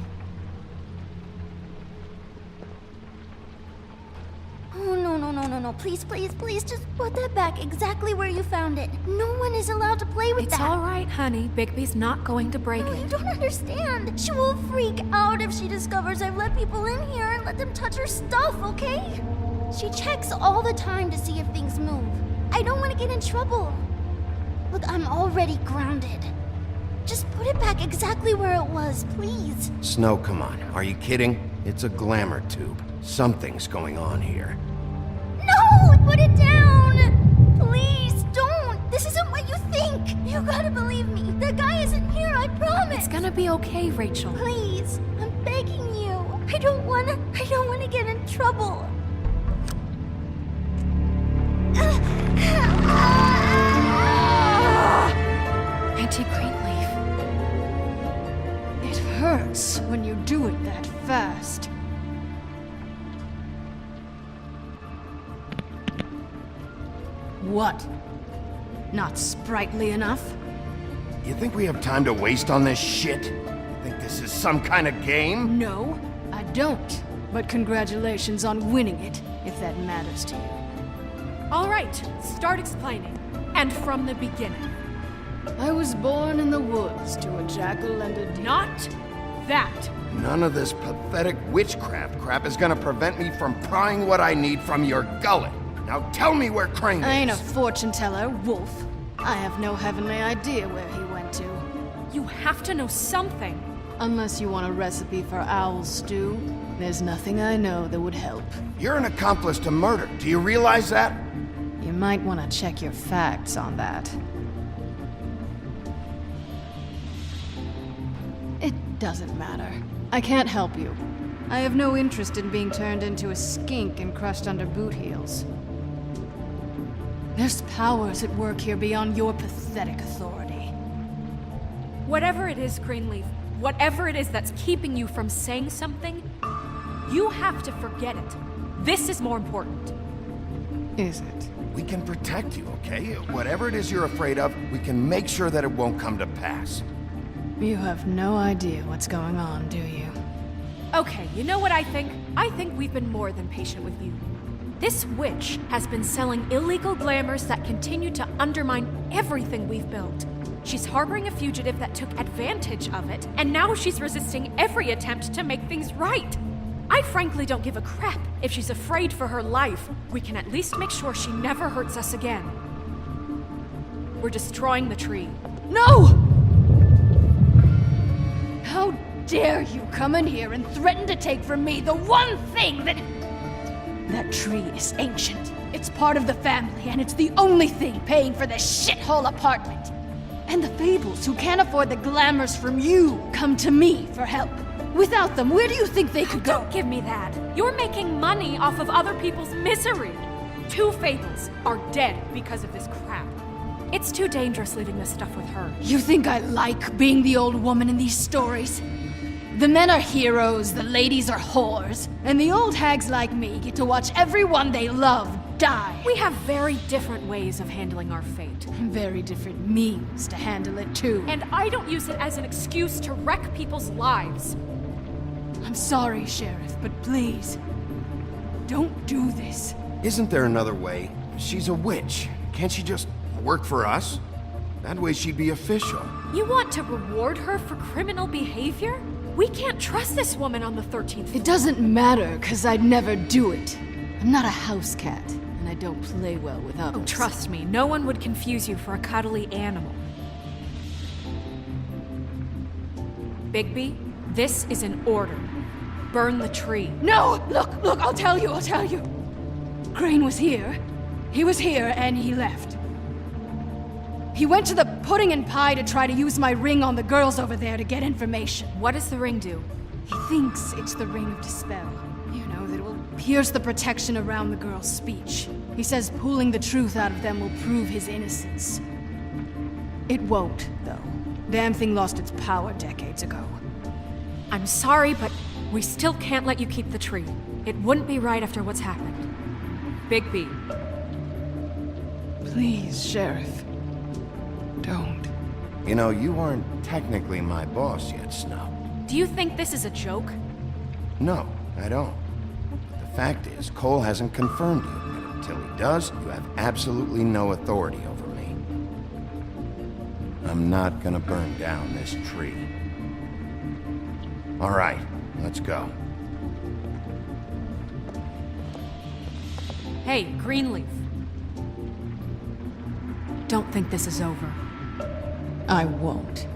Oh, no. Please, just put that back exactly where you found it. No one is allowed to play with It's that. all right, honey. Bigby's not going to break No, it. you don't understand. She will freak out if she discovers I've let people in here and let them touch her stuff, okay? She checks all the time to see if things move. I don't want to get in trouble. Look, I'm already grounded. Just put it back exactly where it was, please. Snow, come on. Are you kidding? It's a glamour tube. Something's going on here. No! Put it down! Please, don't! This isn't what you think! You gotta believe me. The guy isn't here, I promise! It's gonna be okay, Rachel. Please, I'm begging you. I don't wanna get in trouble. Auntie Greenleaf. It hurts when you do it that fast. What? Not sprightly enough? You think we have time to waste on this shit? You think this is some kind of game? No, I don't. But congratulations on winning it, if that matters to you. All right, start explaining. And from the beginning. I was born in the woods to a jackal and a deer. Not that. None of this pathetic witchcraft crap is gonna prevent me from prying what I need from your gullet. Now tell me where Crane is. I ain't a fortune teller, Wolf. I have no heavenly idea where he went to. You have to know something. Unless you want a recipe for owl stew, there's nothing I know that would help. You're an accomplice to murder. Do you realize that? You might want to check your facts on that. It doesn't matter. I can't help you. I have no interest in being turned into a skink and crushed under boot heels. There's powers at work here beyond your pathetic authority. Whatever it is, Greenleaf, whatever it is that's keeping you from saying something, you have to forget it. This is more important. Is it? We can protect you, okay? Whatever it is you're afraid of, we can make sure that it won't come to pass. You have no idea what's going on, do you? Okay, you know what I think? I think we've been more than patient with you. This witch has been selling illegal glamours that continue to undermine everything we've built. She's harboring a fugitive that took advantage of it, and now she's resisting every attempt to make things right. I frankly don't give a crap if she's afraid for her life. We can at least make sure she never hurts us again. We're destroying the tree. No! How dare you come in here and threaten to take from me the one thing that... That tree is ancient. It's part of the family, and it's the only thing paying for this shithole apartment. And the Fables, who can't afford the glamours from you, come to me for help. Without them, where do you think they could go? Don't give me that. You're making money off of other people's misery. 2 Fables are dead because of this crap. It's too dangerous leaving this stuff with her. You think I like being the old woman in these stories? The men are heroes, the ladies are whores, and the old hags like me get to watch everyone they love die. We have very different ways of handling our fate. Very different means to handle it, too. And I don't use it as an excuse to wreck people's lives. I'm sorry, Sheriff, but please, don't do this. Isn't there another way? She's a witch. Can't she just work for us? That way she'd be official. You want to reward her for criminal behavior? We can't trust this woman on the 13th floor. It doesn't matter, because I'd never do it. I'm not a house cat, and I don't play well with others. Oh, trust me, no one would confuse you for a cuddly animal. Bigby, this is an order. Burn the tree. No! Look, I'll tell you. Crane was here. He was here, and he left. He went to the pudding and pie to try to use my ring on the girls over there to get information. What does the ring do? He thinks it's the ring of dispel. You know, that it will pierce the protection around the girls' speech. He says pulling the truth out of them will prove his innocence. It won't, though. Damn thing lost its power decades ago. I'm sorry, but we still can't let you keep the tree. It wouldn't be right after what's happened. Bigby. Please, Sheriff. Don't. You know, you aren't technically my boss yet, Snow. Do you think this is a joke? No, I don't. But the fact is, Cole hasn't confirmed you, and until he does, you have absolutely no authority over me. I'm not gonna burn down this tree. All right, let's go. Hey, Greenleaf. Don't think this is over. I won't.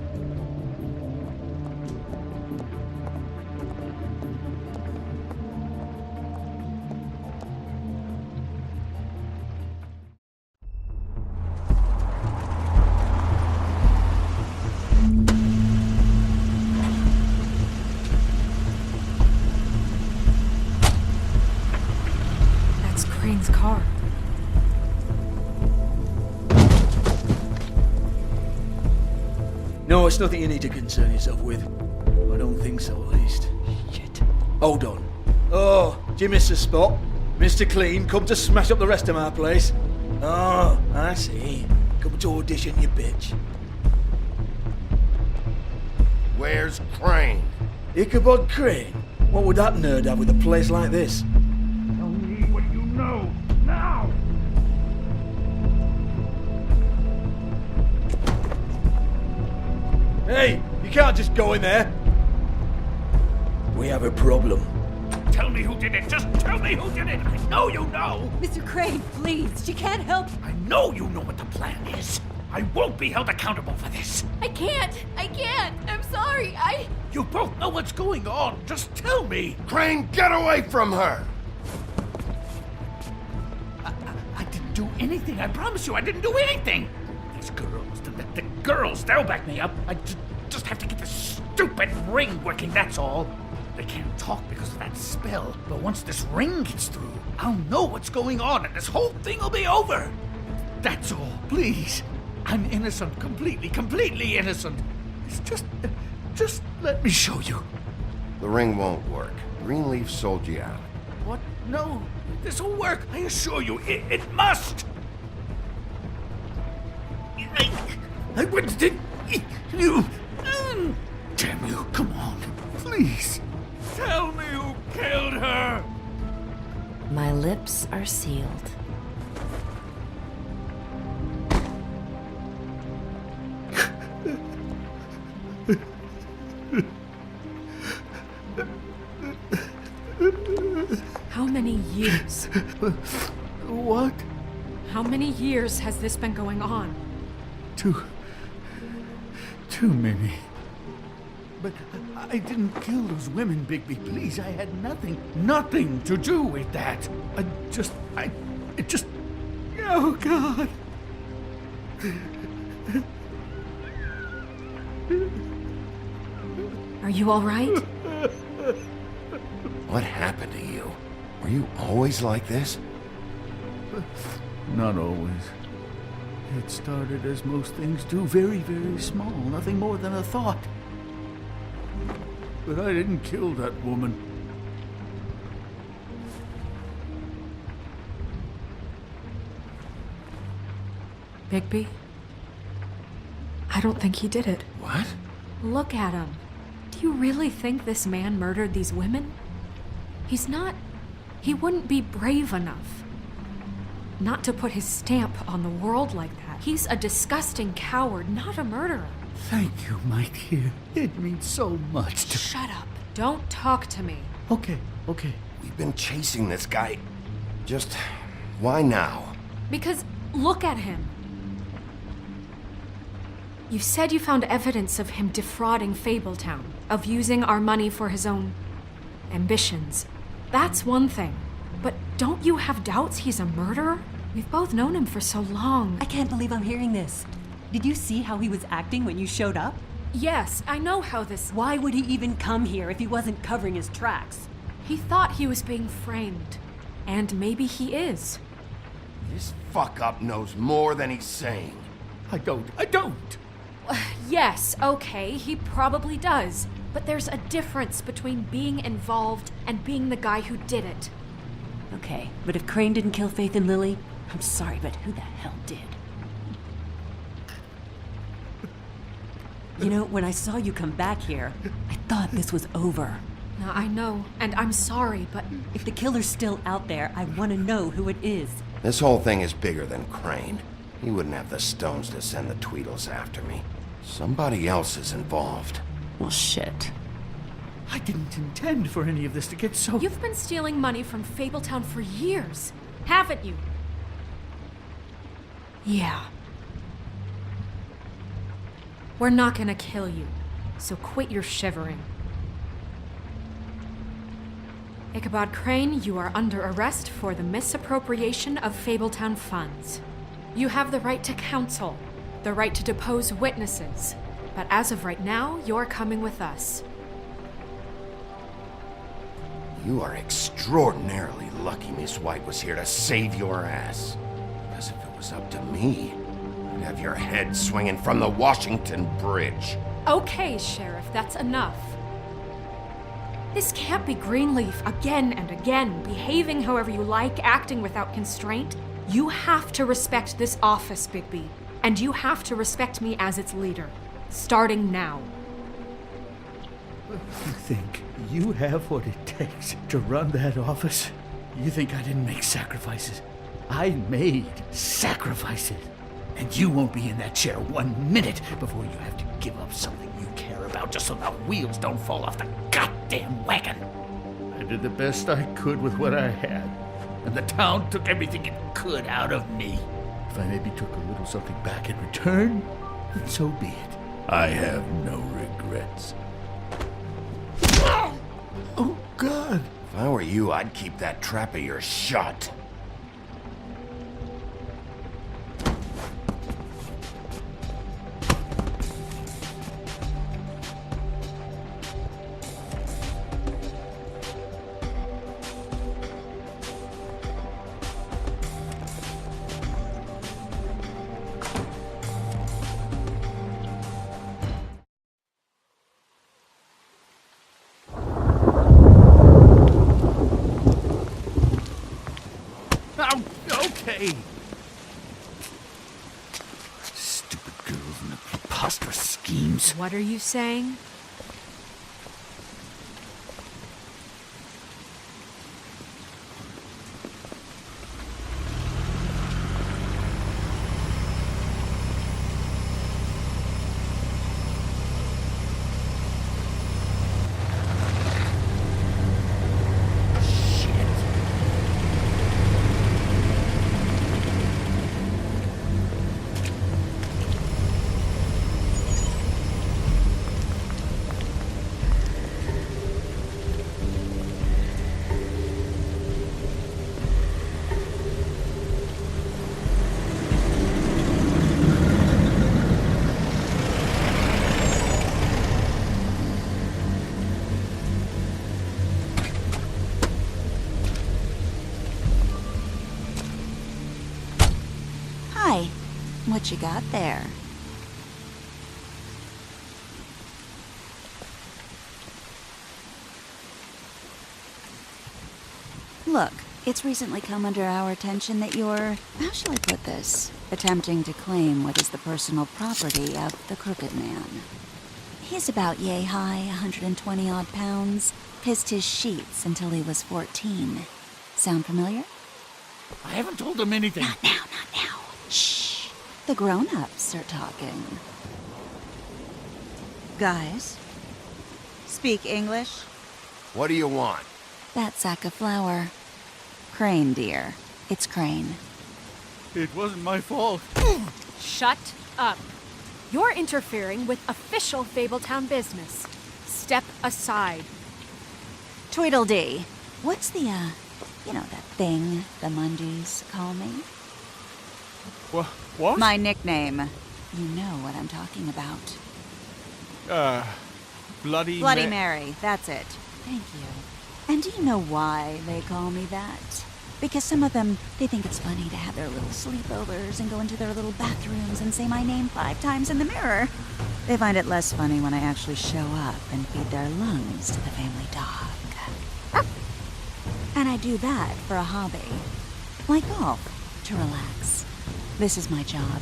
No, it's nothing you need to concern yourself with. I don't think so, at least. Shit. Hold on. Oh, do you miss the spot? Mr. Clean, come to smash up the rest of my place. Oh, I see. Come to audition, you bitch. Where's Crane? Ichabod Crane? What would that nerd have with a place like this? Tell me what you know, now! Hey, you can't just go in there. We have a problem. Tell me who did it! Just tell me who did it! I know you know! Mr. Crane, please, she can't help. I know you know what the plan is! I won't be held accountable for this! I can't! I'm sorry, You both know what's going on! Just tell me! Crane, get away from her! I didn't do anything, I promise you, I didn't do anything! These girls, the girls, they'll back me up. I just have to get this stupid ring working, that's all. They can't talk because of that spell, but once this ring gets through, I'll know what's going on and this whole thing will be over. That's all, please. I'm innocent, completely innocent. It's just let me show you. The ring won't work. Greenleaf sold you out. What? No, this will work. I assure you, it must. I wouldn't. You. Damn you! Come on, please. Tell me who killed her. My lips are sealed. How many years? What? How many years has this been going on? Too many. But I didn't kill those women, Bigby. Please, I had nothing to do with that. It just... Oh, God. Are you all right? What happened to you? Were you always like this? Not always. It started as most things do, very, very small, nothing more than a thought. But I didn't kill that woman. Bigby? I don't think he did it. What? Look at him. Do you really think this man murdered these women? He's not... He wouldn't be brave enough. Not to put his stamp on the world like that. He's a disgusting coward, not a murderer. Thank you, my dear. It means so much to... Shut up. Don't talk to me. Okay. We've been chasing this guy. Just... why now? Because look at him. You said you found evidence of him defrauding Fabletown, of using our money for his own ambitions. That's one thing. But don't you have doubts he's a murderer? We've both known him for so long. I can't believe I'm hearing this. Did you see how he was acting when you showed up? Yes, I know how this... Why would he even come here if he wasn't covering his tracks? He thought he was being framed. And maybe he is. This fuck-up knows more than he's saying. I don't. Yes, okay, he probably does. But there's a difference between being involved and being the guy who did it. Okay, but if Crane didn't kill Faith and Lily, I'm sorry, but who the hell did? You know, when I saw you come back here, I thought this was over. Now, I know, and I'm sorry, but... If the killer's still out there, I want to know who it is. This whole thing is bigger than Crane. He wouldn't have the stones to send the Tweedles after me. Somebody else is involved. Well, shit. I didn't intend for any of this to get so... You've been stealing money from Fabletown for years, haven't you? Yeah. We're not gonna kill you, so quit your shivering. Ichabod Crane, you are under arrest for the misappropriation of Fabletown funds. You have the right to counsel, the right to depose witnesses, but as of right now, you're coming with us. You are extraordinarily lucky Miss White was here to save your ass. Because if it was up to me, I'd have your head swinging from the Washington Bridge. Okay, Sheriff, that's enough. This can't be Greenleaf again and again, behaving however you like, acting without constraint. You have to respect this office, Bigby, and you have to respect me as its leader, starting now. You think you have what it takes to run that office? You think I didn't make sacrifices? I made sacrifices. And you won't be in that chair 1 minute before you have to give up something you care about just so the wheels don't fall off the goddamn wagon. I did the best I could with what I had, and the town took everything it could out of me. If I maybe took a little something back in return, then so be it. I have no regrets. Oh, God! If I were you, I'd keep that trap of yours shut. Okay. Stupid girls and their preposterous schemes. What are you saying? Hi. What you got there? Look, it's recently come under our attention that you're, how shall I put this, attempting to claim what is the personal property of the Crooked Man. He's about yay high, 120 odd pounds, pissed his sheets until he was 14. Sound familiar? I haven't told them anything. Not now. Shh. The grown-ups are talking. Guys, speak English? What do you want? That sack of flour. Crane, dear. It's Crane. It wasn't my fault. Shut up. You're interfering with official Fabletown business. Step aside. Tweedledee. What's the, you know, that thing the Mundies call me? What? My nickname. You know what I'm talking about. Bloody Mary, that's it. Thank you. And do you know why they call me that? Because some of them, they think it's funny to have their little sleepovers and go into their little bathrooms and say my name 5 times in the mirror. They find it less funny when I actually show up and feed their lungs to the family dog. And I do that for a hobby. Like golf, to relax. This is my job.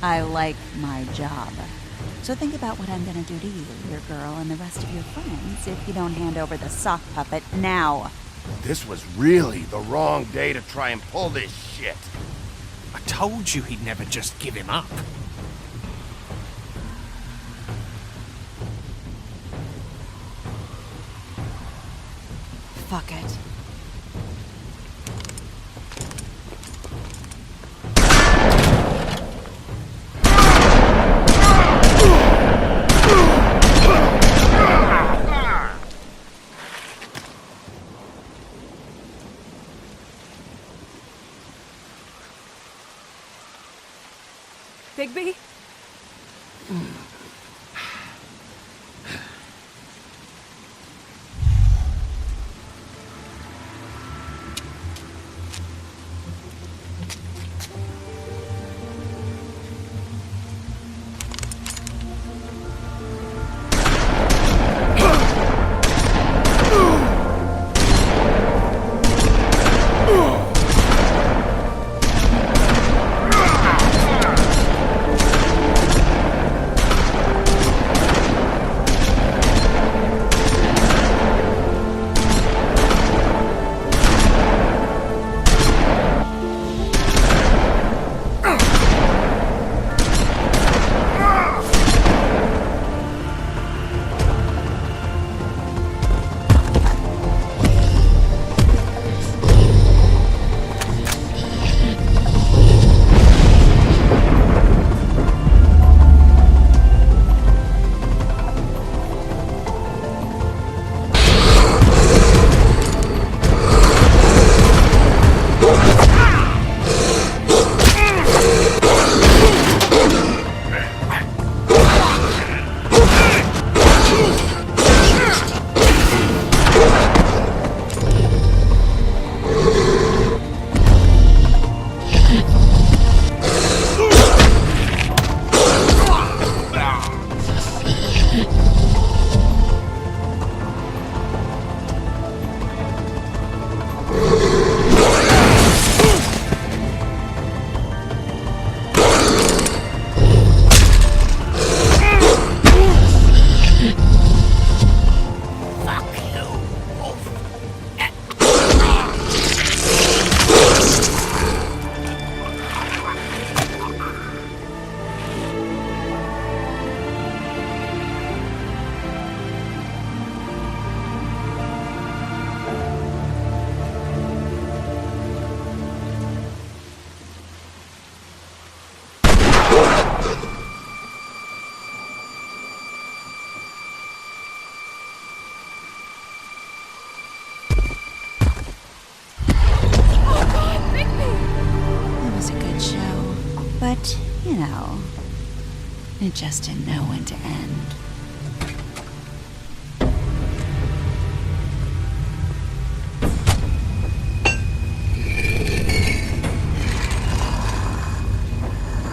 I like my job. So think about what I'm gonna do to you, your girl, and the rest of your friends if you don't hand over the sock puppet now. This was really the wrong day to try and pull this shit. I told you he'd never just give him up. Fuck it. Bigby? You know, it just didn't know when to end.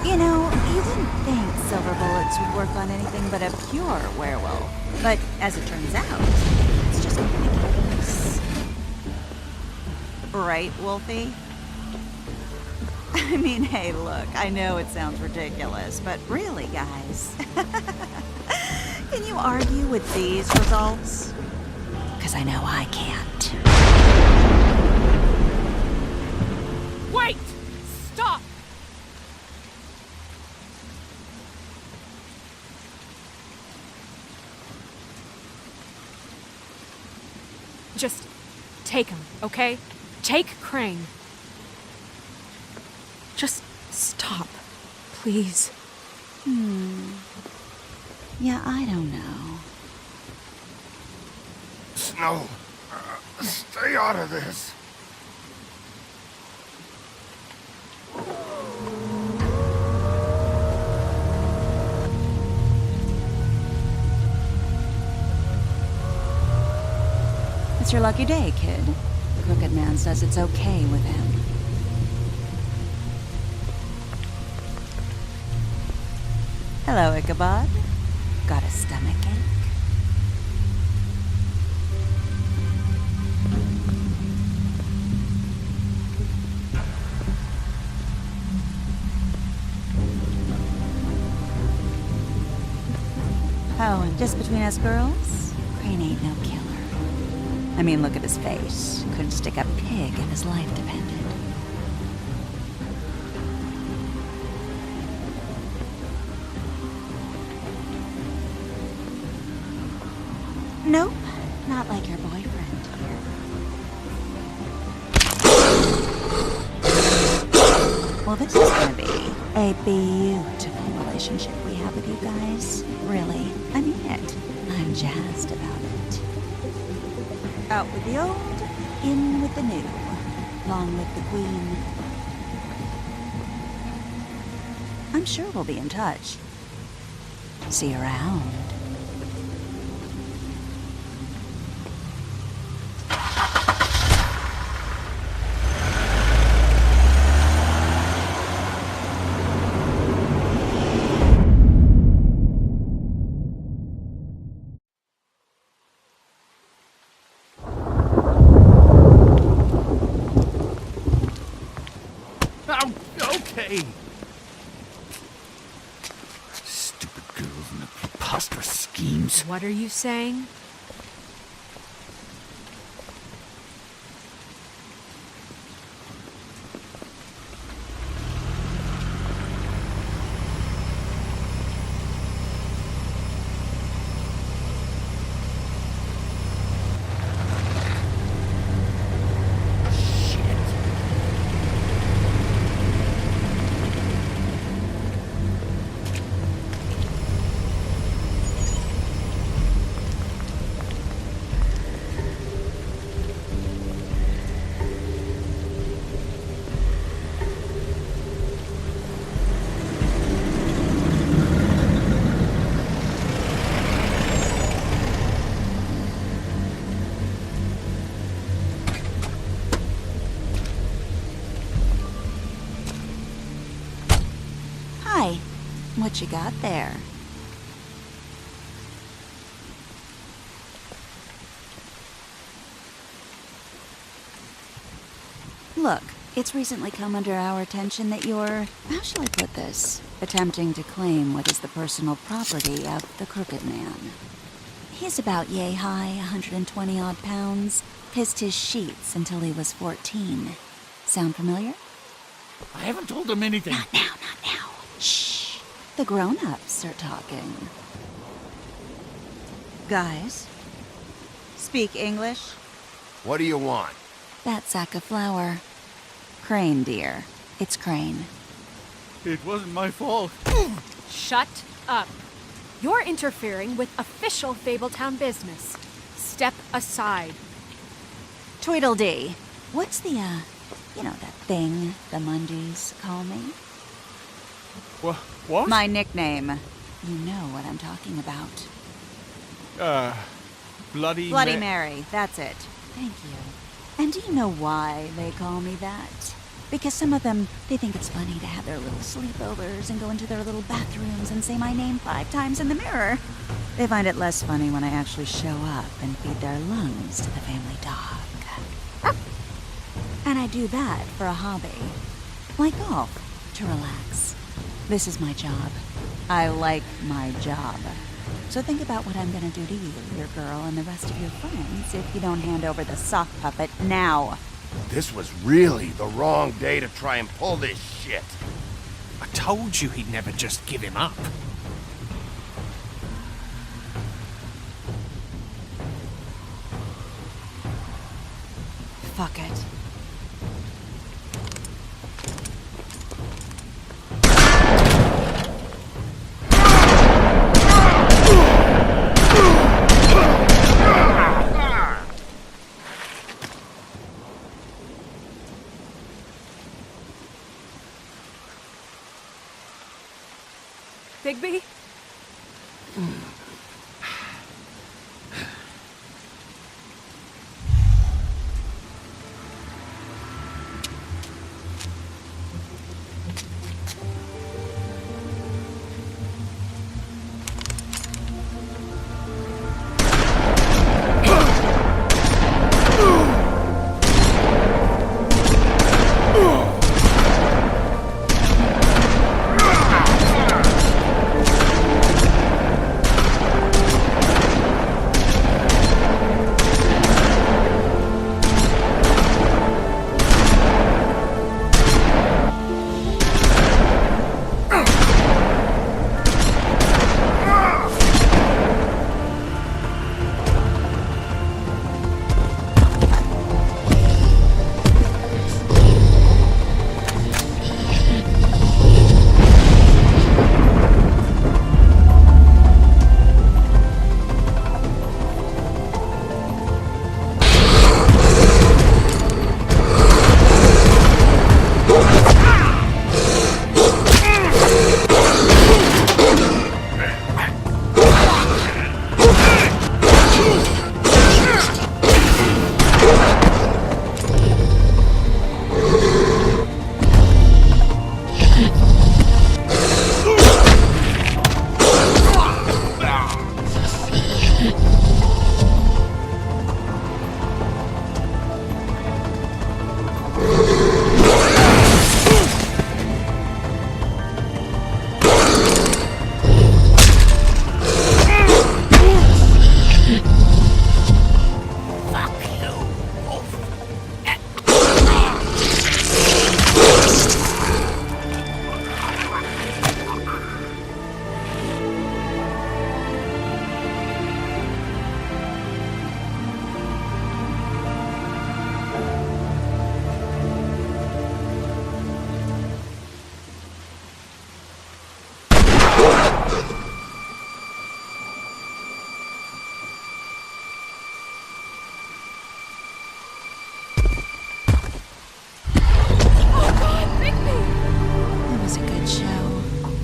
You know, you wouldn't think silver bullets would work on anything but a pure werewolf. But as it turns out, it's just not the case. Right, Wolfie? I mean, hey, look, I know it sounds ridiculous, but really, guys, can you argue with these results? Because I know I can't. Wait! Stop! Just take him, okay? Take Crane. Just stop, please. Yeah, I don't know. Snow, stay out of this. It's your lucky day, kid. The Crooked Man says it's okay with him. Hello, Ichabod. Got a stomachache? Oh, and just between us girls, Crane ain't no killer. I mean, look at his face. Couldn't stick a pig if his life depended. Nope, not like your boyfriend here. Well, this is gonna be a beautiful relationship we have with you guys. Really, I mean it. I'm jazzed about it. Out with the old, in with the new. Long live the Queen. I'm sure we'll be in touch. See you around. Okay. Stupid girls and their preposterous schemes. What are you saying? Hi. What you got there? Look, it's recently come under our attention that you're, how shall I put this, attempting to claim what is the personal property of the Crooked Man. He's about yay high, 120 odd pounds, pissed his sheets until he was 14. Sound familiar? I haven't told him anything. Not now, not now. Shh. The grown-ups are talking. Guys, speak English? What do you want? That sack of flour. Crane, dear. It's Crane. It wasn't my fault. Shut up. You're interfering with official Fabletown business. Step aside. Tweedledee. What's the, you know, that thing the Mundies call me? What? My nickname. You know what I'm talking about. Bloody Mary, that's it. Thank you. And do you know why they call me that? Because some of them, they think it's funny to have their little sleepovers and go into their little bathrooms and say my name 5 times in the mirror. They find it less funny when I actually show up and feed their lungs to the family dog. And I do that for a hobby. Like golf, to relax. This is my job. I like my job. So think about what I'm gonna do to you, your girl, and the rest of your friends if you don't hand over the sock puppet now. This was really the wrong day to try and pull this shit. I told you he'd never just give him up. Fuck it. Bigby?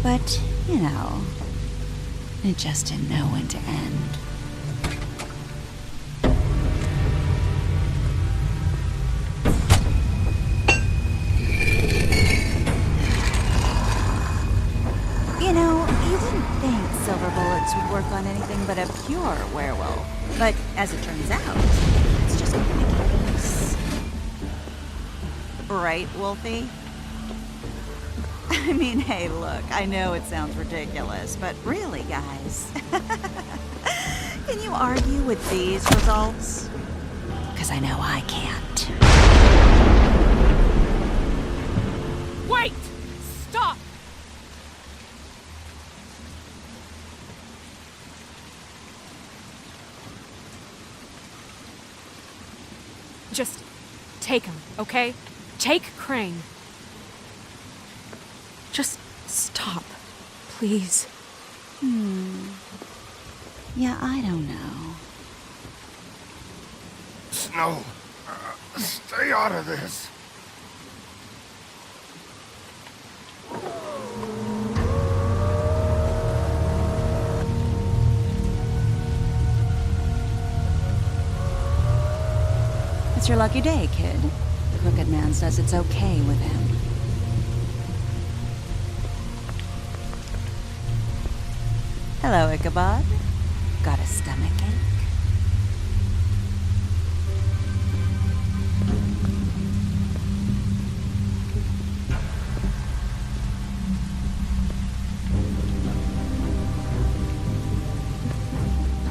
But, you know, it just didn't know when to end. You know, you wouldn't think silver bullets would work on anything but a pure werewolf. But as it turns out, it's just gonna make it worse. Right, Wolfie? I mean, hey, look, I know it sounds ridiculous, but really, guys, can you argue with these results? Because I know I can't. Wait! Stop! Just take him, okay? Take Crane. Just stop, please. Yeah, I don't know. Snow, stay out of this. It's your lucky day, kid. The Crooked Man says it's okay with him. Hello, Ichabod. Got a stomachache?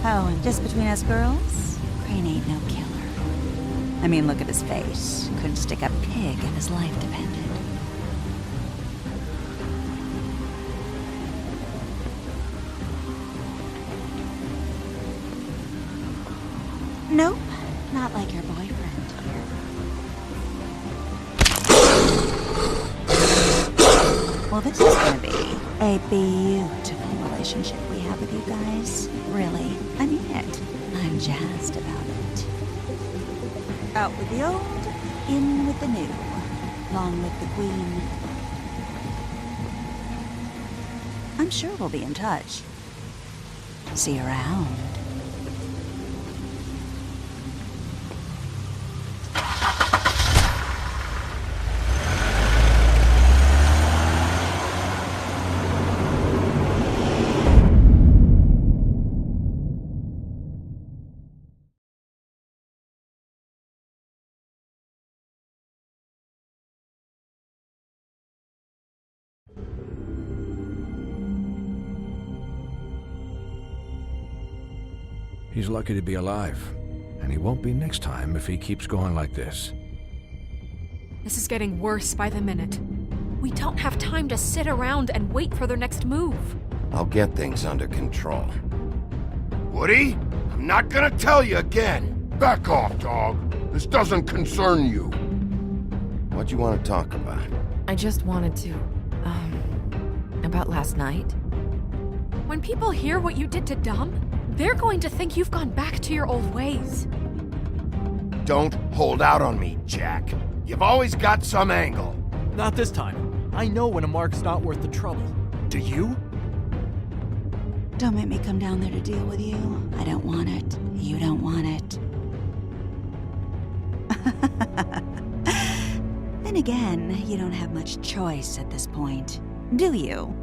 Oh, and just between us girls, Crane ain't no killer. I mean, look at his face. Couldn't stick a pig if his life depended. Nope, not like your boyfriend here. Well, this is gonna be a beautiful relationship we have with you guys. Really, I mean it. I'm jazzed about it. Out with the old, in with the new. Long live the Queen. I'm sure we'll be in touch. See you around. He's lucky to be alive, and he won't be next time if he keeps going like this. This is getting worse by the minute. We don't have time to sit around and wait for their next move. I'll get things under control. Woody, I'm not gonna tell you again. Back off, dog. This doesn't concern you. What do you want to talk about? I just wanted to, about last night. When people hear what you did to Dom, they're going to think you've gone back to your old ways. Don't hold out on me, Jack. You've always got some angle. Not this time. I know when a mark's not worth the trouble. Do you? Don't make me come down there to deal with you. I don't want it. You don't want it. Then again, you don't have much choice at this point, do you?